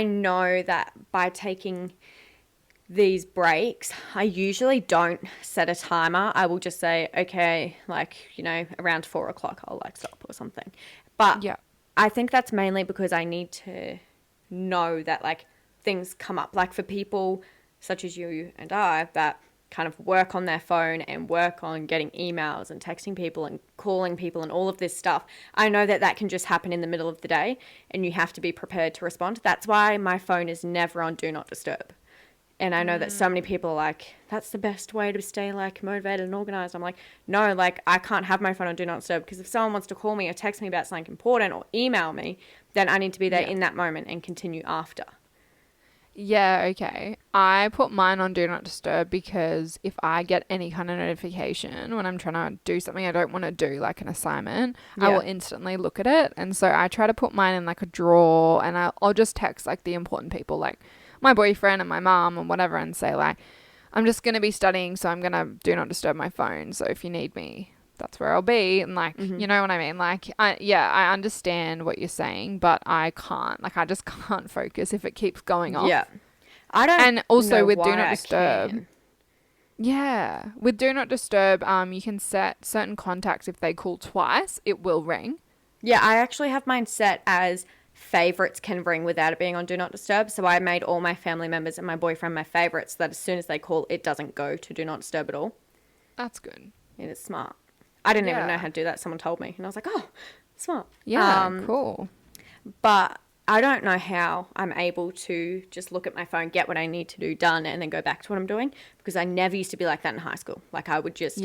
S2: know that by taking these breaks, I usually don't set a timer. I will just say, okay, like, you know, around 4 o'clock, I'll like stop or something. But
S1: Yeah.
S2: I think that's mainly because I need to know that like things come up. Like for people such as you and I that kind of work on their phone and work on getting emails and texting people and calling people and all of this stuff, I know that that can just happen in the middle of the day and you have to be prepared to respond. That's why my phone is never on Do Not Disturb. And I know that so many people are like, that's the best way to stay like motivated and organized. I'm like, no, like I can't have my phone on Do Not Disturb because if someone wants to call me or text me about something important or email me, then I need to be there in that moment and continue after.
S1: Yeah, okay. I put mine on Do Not Disturb because if I get any kind of notification when I'm trying to do something I don't want to do, like an assignment, I will instantly look at it. And so I try to put mine in like a drawer and I'll just text like the important people, like my boyfriend and my mom and whatever, and say like, I'm just going to be studying, so I'm going to Do Not Disturb my phone. So if you need me, that's where I'll be. And like, you know what I mean? Like, I understand what you're saying, but I can't, like, I just can't focus if it keeps going off.
S2: Yeah. I don't
S1: And also
S2: know
S1: with
S2: why
S1: Do Not
S2: I
S1: Disturb.
S2: can.
S1: Yeah. With Do Not Disturb, you can set certain contacts. If they call twice, it will ring.
S2: Yeah, I actually have mine set as favorites can ring without it being on Do Not Disturb. So I made all my family members and my boyfriend my favorites so that as soon as they call, it doesn't go to Do Not Disturb at all.
S1: That's good.
S2: It is smart. I didn't even know how to do that. Someone told me. And I was like, oh, smart.
S1: Yeah, cool.
S2: But I don't know how I'm able to just look at my phone, get what I need to do done, and then go back to what I'm doing. Because I never used to be like that in high school. Like I would just,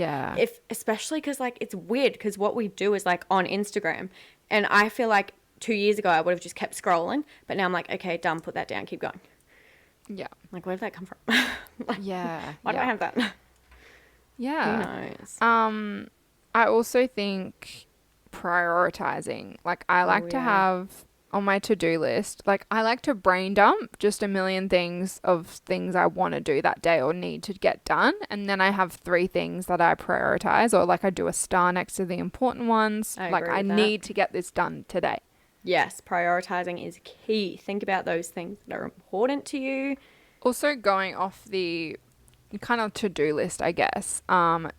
S2: especially because like it's weird because what we do is like on Instagram. And I feel like 2 years ago I would have just kept scrolling. But now I'm like, okay, done, put that down, keep going.
S1: Yeah.
S2: Like where did that come from? Like,
S1: Yeah.
S2: why do I have that?
S1: Yeah.
S2: Who knows?
S1: I also think prioritizing. Like I like to have on my to-do list, like I like to brain dump just a million things of things I want to do that day or need to get done. And then I have 3 things that I prioritize, or like I do a star next to the important ones. Like I need to get this done today.
S2: Yes, prioritizing is key. Think about those things that are important to you.
S1: Also going off the kind of to-do list, I guess,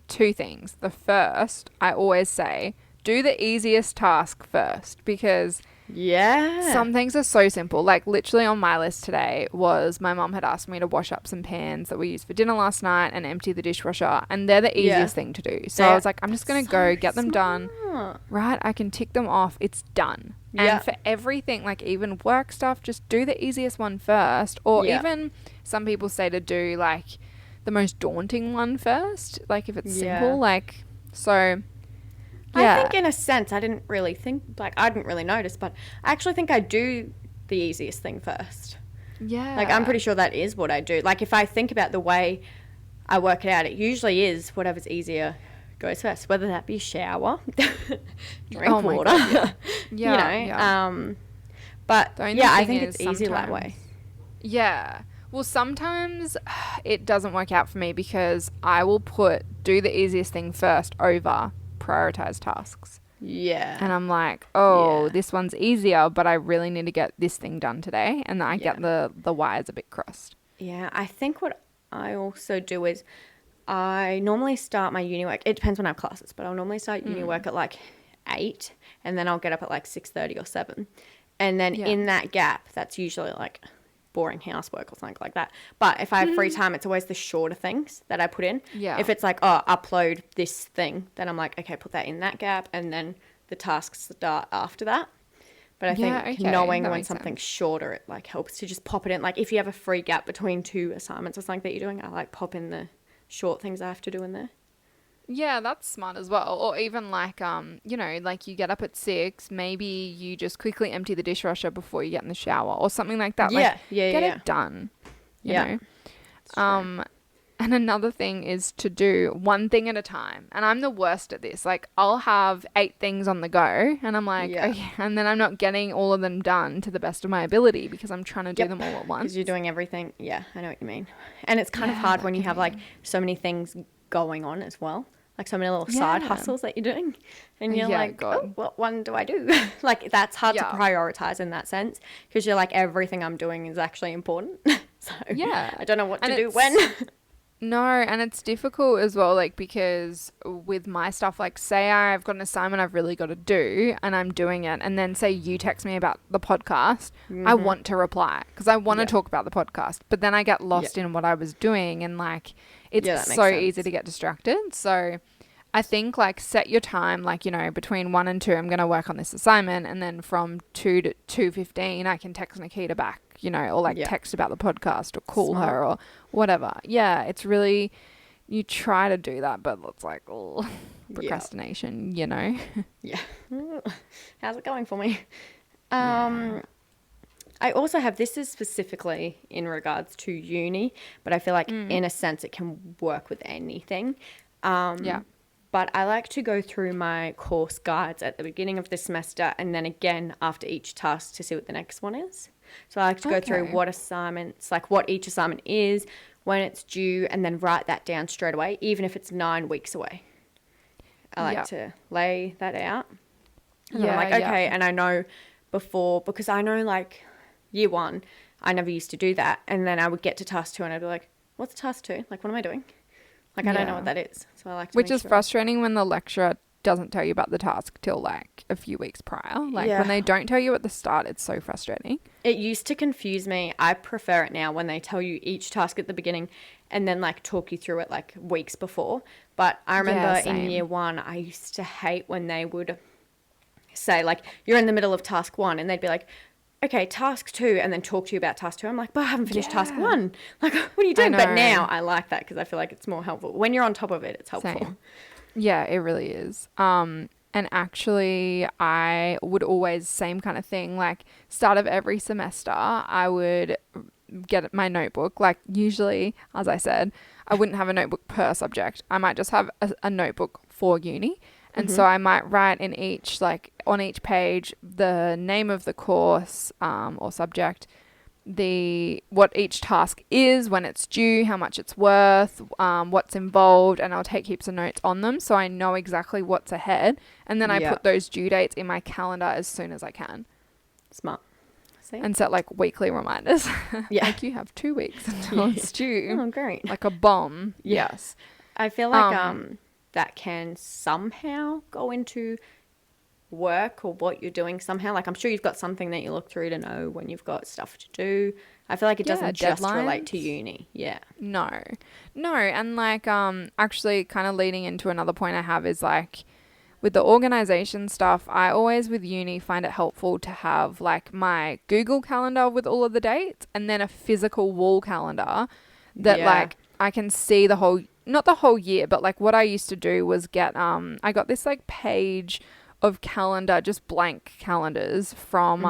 S1: 2 things. The first, I always say, do the easiest task first because some things are so simple. Like literally on my list today was my mom had asked me to wash up some pans that we used for dinner last night and empty the dishwasher, and they're the easiest thing to do. So I was like, I'm just going to go get them done. Right? I can tick them off. It's done. And for everything, like even work stuff, just do the easiest one first. Or even some people say to do like the most daunting one first, like if it's simple, like, so
S2: I think in a sense I didn't really notice, but I actually think I do the easiest thing first. Like I'm pretty sure that is what I do. Like if I think about the way I work it out, it usually is whatever's easier goes first, whether that be shower, drink water.
S1: God,
S2: but I think it's easier that way.
S1: Yeah. Well, sometimes it doesn't work out for me because I will do the easiest thing first over prioritize tasks.
S2: Yeah.
S1: And I'm like, this one's easier, but I really need to get this thing done today. And I get the wires a bit crossed.
S2: Yeah. I think what I also do is I normally start my uni work. It depends when I have classes, but I'll normally start uni work at like 8 and then I'll get up at like 6:30 or 7. And then in that gap, that's usually like boring housework or something like that. But if I have free time, it's always the shorter things that I put in.
S1: Yeah.
S2: If it's like, oh, upload this thing, then I'm like, okay, put that in that gap, and then the tasks start after that. But I think knowing when something's shorter, it like helps to just pop it in. Like if you have a free gap between 2 assignments or something that you're doing, I like pop in the short things I have to do in there.
S1: Yeah, that's smart as well. Or even like, like you get up at 6, maybe you just quickly empty the dishwasher before you get in the shower or something like that. Get it done. You know? And another thing is to do one thing at a time. And I'm the worst at this. Like I'll have 8 things on the go and I'm like, okay, and then I'm not getting all of them done to the best of my ability because I'm trying to do them all at once.
S2: Because you're doing everything. Yeah, I know what you mean. And it's kind of hard when you have like so many things going on as well. Like so many little side hustles that you're doing. And you're like, oh, what one do I do? Like that's hard to prioritize in that sense because you're like, everything I'm doing is actually important. So
S1: Yeah.
S2: I don't know what
S1: And
S2: to do when.
S1: No, and it's difficult as well, like, because with my stuff, like, say I've got an assignment I've really got to do and I'm doing it, and then say you text me about the podcast, I want to reply because I want to talk about the podcast, but then I get lost in what I was doing, and, like, it's so easy to get distracted. So I think, like, set your time, like, you know, between 1 and 2, I'm going to work on this assignment, and then from 2 to 2:15, I can text Nikita back, you know, or, like, text about the podcast or call her or whatever. Yeah, it's really, you try to do that, but it's like, oh, procrastination, you know?
S2: Yeah. How's it going for me? I also have, this is specifically in regards to uni, but I feel like in a sense it can work with anything. But I like to go through my course guides at the beginning of the semester and then again after each task to see what the next one is. So I like to go through what assignments, like what each assignment is, when it's due, and then write that down straight away, even if it's 9 weeks away. I like to lay that out. And then I'm like, okay, and I know before, because I know, like, year 1, I never used to do that. And then I would get to task 2 and I'd be like, what's task 2? Like, what am I doing? Like, I don't know what that is. So I like to
S1: Which is frustrating when the lecturer doesn't tell you about the task till, like, a few weeks prior. Like, when they don't tell you at the start, it's so frustrating.
S2: It used to confuse me. I prefer it now when they tell you each task at the beginning and then, like, talk you through it, like, weeks before. But I remember in year 1, I used to hate when they would say, like, you're in the middle of task 1, and they'd be like, okay, task 2, and then talk to you about task 2. I'm like, but I haven't finished task 1. Like, what are you doing? But now I like that because I feel like it's more helpful. When you're on top of it, it's helpful.
S1: Same. Yeah, it really is. And actually, I would always, same kind of thing, like, start of every semester, I would get my notebook. Like, usually, as I said, I wouldn't have a notebook per subject. I might just have a notebook for uni. And so I might write in each, like, on each page, the name of the course or subject, what each task is, when it's due, how much it's worth, what's involved, and I'll take heaps of notes on them so I know exactly what's ahead. And then I put those due dates in my calendar as soon as I can.
S2: Smart. See?
S1: And set, like, weekly reminders. Like, you have 2 weeks until it's due.
S2: Oh, great.
S1: Like a bomb. Yes.
S2: I feel like that can somehow go into work or what you're doing somehow. Like, I'm sure you've got something that you look through to know when you've got stuff to do. I feel like it doesn't just relate to uni. No, and, like, actually kind of leading into another point I have is, like, with the organization stuff, I always with uni find it helpful to have, like, my Google calendar with all of the dates and then a physical wall calendar that like I can see the whole, not the whole year, but, like, what I used to do was get I got this, like, page of calendar, just blank calendars from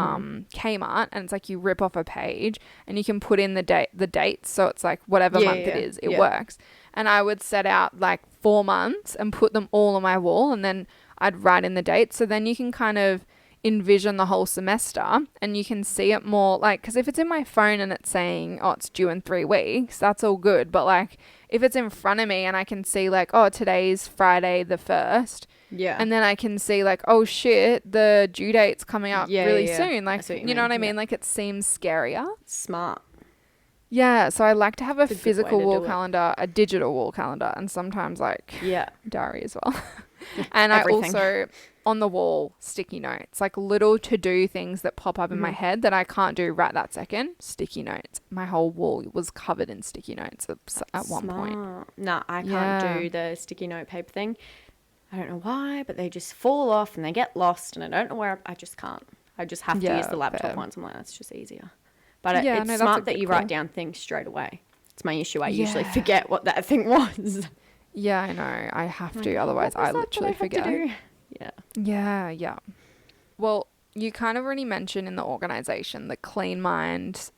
S2: Kmart, and it's like you rip off a page and you can put in the dates, so it's like whatever month it is, it works. And I would set out, like, 4 months and put them all on my wall, and then I'd write in the dates, so then you can kind of envision the whole semester and you can see it more, like, because if it's in my phone and it's saying, oh, it's due in 3 weeks, that's all good, but, like, if it's in front of me and I can see, like, oh, today's Friday the 1st, and then I can see, like, oh shit, the due date's coming up really soon, like, you know what I mean? Like, it seems scarier. Smart.
S1: Yeah, so I like to have a physical wall calendar, a digital wall calendar, and sometimes, like, diary as well. And I also, on the wall, sticky notes, like little to-do things that pop up in my head that I can't do right that second. Sticky notes. My whole wall was covered in sticky notes at one point.
S2: No, I can't do the sticky note paper thing. I don't know why, but they just fall off and they get lost, and I don't know where. I just can't. I just have to use the laptop once. I'm like, that's just easier. But it's smart that you write down things straight away. It's my issue. I usually forget what that thing was.
S1: Yeah, I know. I have to. Otherwise, I literally forget. Yeah. Well, you kind of already mentioned in the organization the clean mind,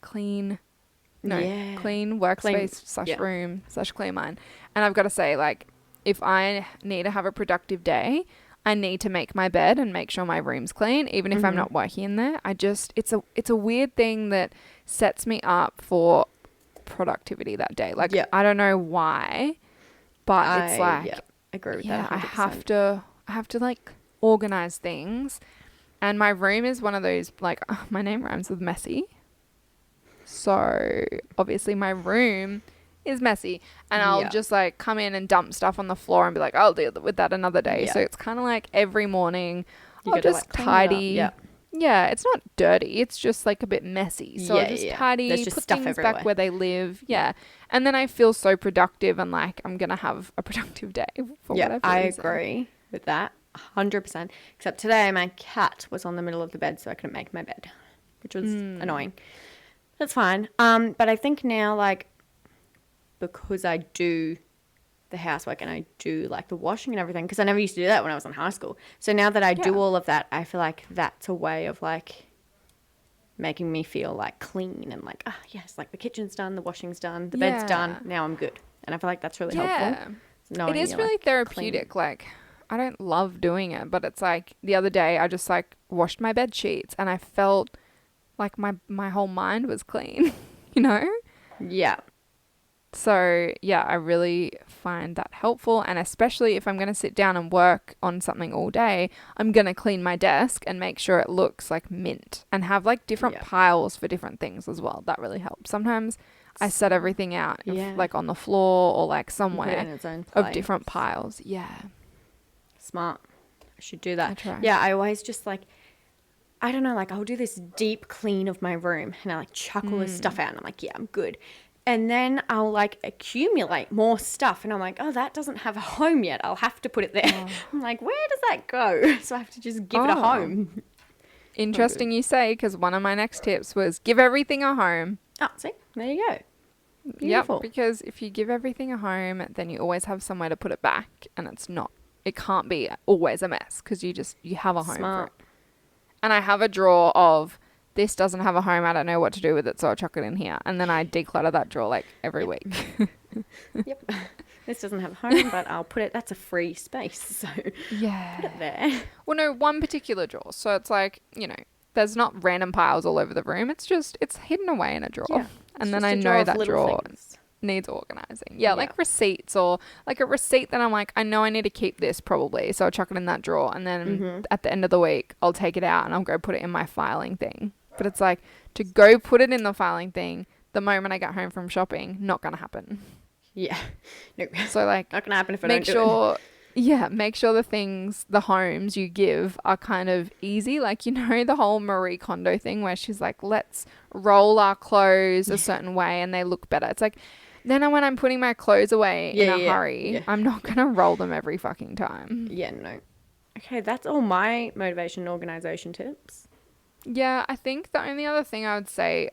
S1: clean workspace / room / clean mind. And I've got to say, like, if I need to have a productive day, I need to make my bed and make sure my room's clean, even if I'm not working in there. It's a weird thing that sets me up for productivity that day. Like, I don't know why, but it's like,
S2: I agree with that. 100%.
S1: I have to like organize things, and my room is one of those, like, my name rhymes with messy. So obviously my room is messy, and I'll just like come in and dump stuff on the floor and be like, I'll deal with that another day. So it's kind of like every morning I'll just tidy. Yeah, it's not dirty. It's just like a bit messy. So I'll just tidy,
S2: There's just
S1: put
S2: stuff
S1: things
S2: everywhere.
S1: back where they live. Yeah. And then I feel so productive and like I'm going to have a productive day for whatever
S2: I
S1: reason.
S2: agree with that 100%. Except today my cat was on the middle of the bed, so I couldn't make my bed, which was annoying. That's fine. But I think now, like, because I do the housework and I do like the washing and everything, because I never used to do that when I was in high school. So now that I do all of that, I feel like that's a way of like making me feel like clean and like, yes, like the kitchen's done, the washing's done, the bed's done. Now I'm good. And I feel like that's really helpful.
S1: It is really therapeutic. Clean. Like, I don't love doing it, but it's like the other day I just like washed my bed sheets and I felt like my whole mind was clean, you know?
S2: Yeah.
S1: So, yeah, I really find that helpful. And especially if I'm going to sit down and work on something all day, I'm going to clean my desk and make sure it looks like mint and have like different piles for different things as well. That really helps. Sometimes I set everything out like on the floor or like somewhere
S2: in its own
S1: of different piles. Yeah.
S2: Smart. I should do that.
S1: I try.
S2: Yeah, I always just like, I don't know, like I'll do this deep clean of my room and I like chuck all this stuff out and I'm like, yeah, I'm good. And then I'll like accumulate more stuff and I'm like, oh, that doesn't have a home yet. I'll have to put it there. I'm like, where does that go? So I have to just give it a home.
S1: Interesting you say, because one of my next tips was give everything a home.
S2: Oh, see? There you go. Beautiful.
S1: Yep, because if you give everything a home, then you always have somewhere to put it back and it can't be always a mess because you have a home for it. And I have a drawer of this doesn't have a home. I don't know what to do with it, so I'll chuck it in here. And then I declutter that drawer like every week.
S2: Yep. This doesn't have a home, but I'll put it. That's a free space, so put it there.
S1: Well, no, one particular drawer. So it's like, you know, there's not random piles all over the room. It's hidden away in a drawer. Yeah, and then I know that drawer needs organizing. Yeah, like receipts or like a receipt that I'm like, I know I need to keep this probably. So I'll chuck it in that drawer. And then at the end of the week, I'll take it out and I'll go put it in my filing thing. But it's like to go put it in the filing thing the moment I get home from shopping, not going to happen.
S2: Yeah. No.
S1: So like,
S2: not going to happen if I don't do it.
S1: Yeah, make sure the homes you give are kind of easy. Like, you know, the whole Marie Kondo thing where she's like, let's roll our clothes a certain way and they look better. It's like, then when I'm putting my clothes away in a hurry, I'm not going to roll them every fucking time.
S2: Yeah, no. Okay, that's all my motivation and organization tips.
S1: Yeah, I think the only other thing I would say,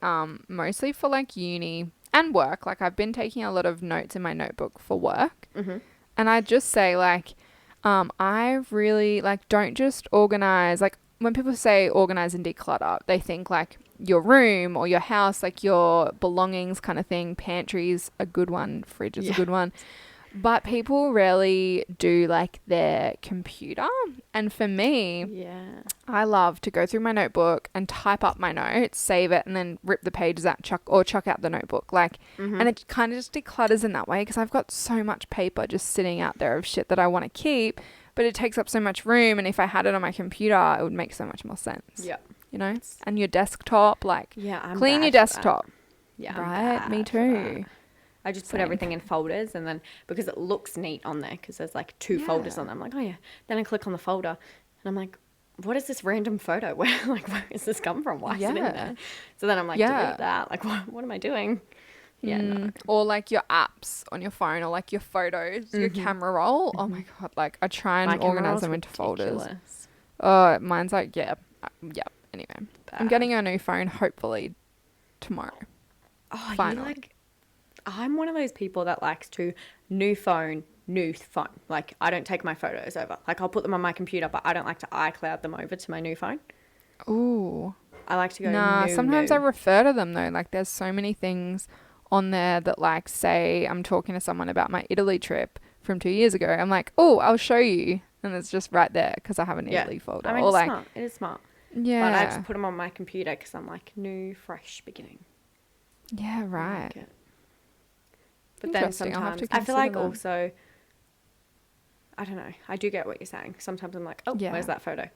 S1: mostly for like uni and work, like I've been taking a lot of notes in my notebook for work. Mm-hmm. And I just say like, I really like, don't just organize. Like when people say organize and declutter, they think like your room or your house, like your belongings kind of thing. Pantry's a good one. Fridge is a good one. But people rarely do like their computer. And for me, I love to go through my notebook and type up my notes, save it, and then rip the pages out, chuck out the notebook. Like, and it kind of just declutters in that way because I've got so much paper just sitting out there of shit that I want to keep, but it takes up so much room. And if I had it on my computer, it would make so much more sense. Yeah. You know? And your desktop, like, clean your desktop.
S2: Yeah.
S1: Right? Me too.
S2: I just put everything in folders and then because it looks neat on there because there's like two folders on them. I'm like, oh yeah. Then I click on the folder and I'm like, what is this random photo? Where does this come from? Why is it in there? So then I'm like, delete that. Like, what am I doing? Yeah, no.
S1: Or like your apps on your phone or like your photos, your camera roll. Oh my God. Like I try and organize them into folders. Oh, mine's like, Anyway, I'm getting a new phone hopefully tomorrow.
S2: Oh, finally. I'm one of those people that likes to new phone. Like, I don't take my photos over. Like, I'll put them on my computer, but I don't like to iCloud them over to my new phone.
S1: Ooh.
S2: I like to go
S1: sometimes I refer to them, though. Like, there's so many things on there that, like, say I'm talking to someone about my Italy trip from 2 years ago. I'm like, oh, I'll show you. And it's just right there because I have an Italy folder.
S2: I mean, it's smart. It is smart.
S1: Yeah.
S2: But I just put them on my computer because I'm like, new, fresh beginning.
S1: Yeah, right.
S2: I like it. But then sometimes I feel like also, I don't know, I do get what you're saying. Sometimes I'm like, oh, where's that photo?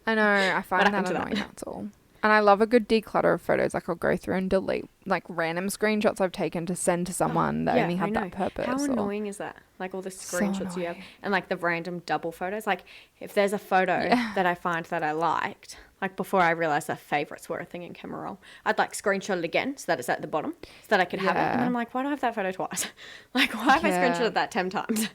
S1: I know, I find that annoying, that's all. And I love a good declutter of photos. Like I'll go through and delete like random screenshots I've taken to send to someone that only had that purpose.
S2: How annoying is that? Like all the screenshots you have and like the random double photos. Like if there's a photo that I find that I liked, like before I realized that favorites were a thing in camera roll, I'd like screenshot it again so that it's at the bottom so that I could have it. And then I'm like, why do I have that photo twice? Like why have I screenshotted that 10 times?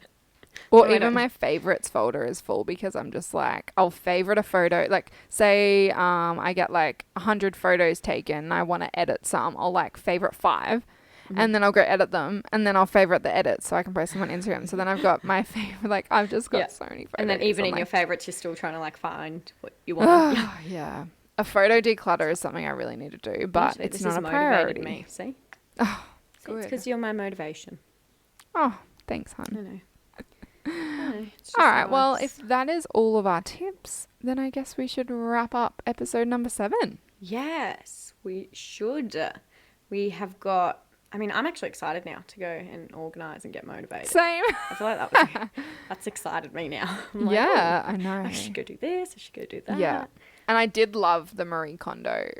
S1: Or even my favorites folder is full because I'm just like, I'll favorite a photo. Like say I get like 100 photos taken and I want to edit some. I'll like favorite 5 and then I'll go edit them and then I'll favorite the edits so I can post them on Instagram. So then I've got my favorite, like I've just got so many photos.
S2: And then even in your favorites, you're still trying to like find what you want.
S1: Yeah. A photo declutter is something I really need to do, but it's not a priority.
S2: Me, see?
S1: Oh, good.
S2: It's because you're my motivation.
S1: Oh, thanks, hon.
S2: I know.
S1: All right, well, if that is all of our tips, then I guess we should wrap up episode number 7.
S2: Yes, we should. We have got, I mean, I'm actually excited now to go and organise and get motivated.
S1: Same.
S2: I feel like that's excited me now. I'm like,
S1: I know.
S2: I should go do this, I should go do that.
S1: Yeah. And I did love the Marie Kondo,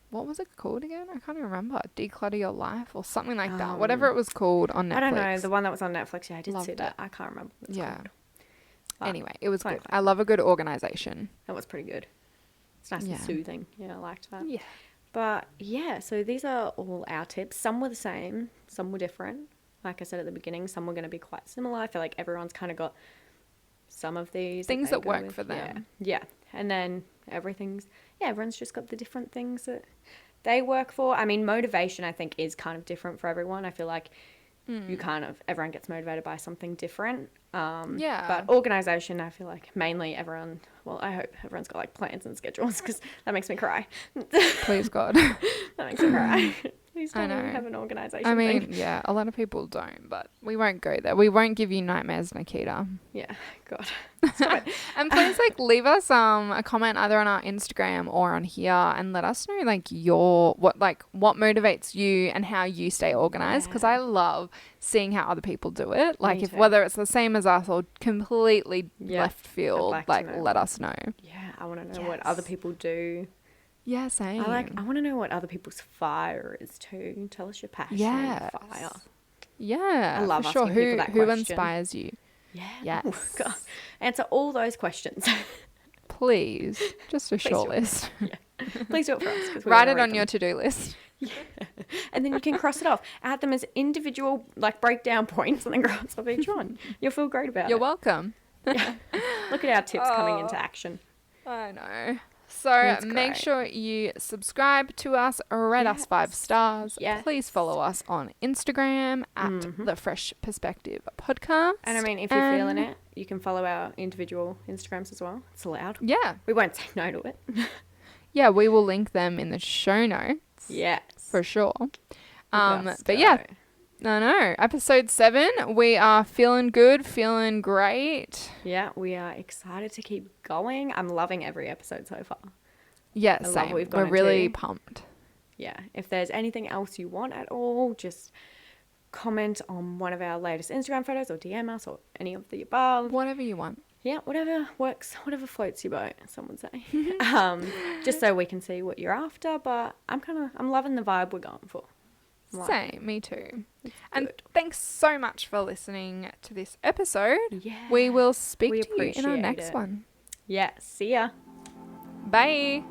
S1: what was it called again? I can't even remember. Declutter Your Life or something like that. Whatever it was called on Netflix.
S2: I don't know. The one that was on Netflix. Yeah, I did see that. I can't remember what it's called.
S1: Anyway, it was good. I love a good organisation.
S2: That was pretty good. It's nice and soothing. Yeah, I liked that.
S1: Yeah.
S2: But yeah, so these are all our tips. Some were the same, some were different. Like I said at the beginning, some were going to be quite similar. I feel like everyone's kind of got some of these
S1: things that work for them.
S2: Yeah. And then everyone's just got the different things that they work for. I mean, motivation I think is kind of different for everyone. I feel like everyone gets motivated by something different. But organisation, I feel like mainly everyone, well, I hope everyone's got like plans and schedules because that makes me cry.
S1: Please God.
S2: That makes me cry. Please don't have an organisation
S1: I mean,
S2: thing.
S1: yeah, a lot of people don't, but we won't go there. We won't give you nightmares, Nikita.
S2: Yeah, God.
S1: And please leave us a comment either on our Instagram or on here and let us know what motivates you and how you stay organized, because I love seeing how other people do it. Like whether it's the same as us or completely left field, let us know.
S2: Yeah, I want to know what other people do.
S1: Yeah, same.
S2: I want to know what other people's fire is too. Tell us your passion and fire.
S1: Yeah,
S2: I love
S1: asking
S2: people that question.
S1: Who inspires you?
S2: Yeah.
S1: Yes.
S2: Oh, answer all those questions.
S1: Please. Just a short list.
S2: Yeah. Please do it for us.
S1: Write it on your to-do list.
S2: Yeah. And then you can cross it off. Add them as individual breakdown points and then cross off each one. You'll feel great about it.
S1: You're welcome.
S2: Yeah. Look at our tips coming into action.
S1: I know. So make sure you subscribe to us, rate us 5 stars.
S2: Yes.
S1: Please follow us on Instagram at The Fresh Perspective Podcast.
S2: And I mean, if you're feeling it, you can follow our individual Instagrams as well. It's allowed.
S1: Yeah.
S2: We won't say no to it.
S1: Yeah, we will link them in the show notes.
S2: Yes.
S1: For sure. But yeah. I know. Episode 7, we are feeling good, feeling great.
S2: Yeah, we are excited to keep going. I'm loving every episode so far.
S1: Yeah, same. We're really pumped.
S2: Yeah. If there's anything else you want at all, just comment on one of our latest Instagram photos or DM us or any of the above.
S1: Whatever you want.
S2: Yeah, whatever works, whatever floats your boat, some would say. Just so we can see what you're after. But I'm loving the vibe we're going for.
S1: Same, me too. And thanks so much for listening to this episode.
S2: Yeah.
S1: We will speak to you in our next one.
S2: Yeah, see ya.
S1: Bye.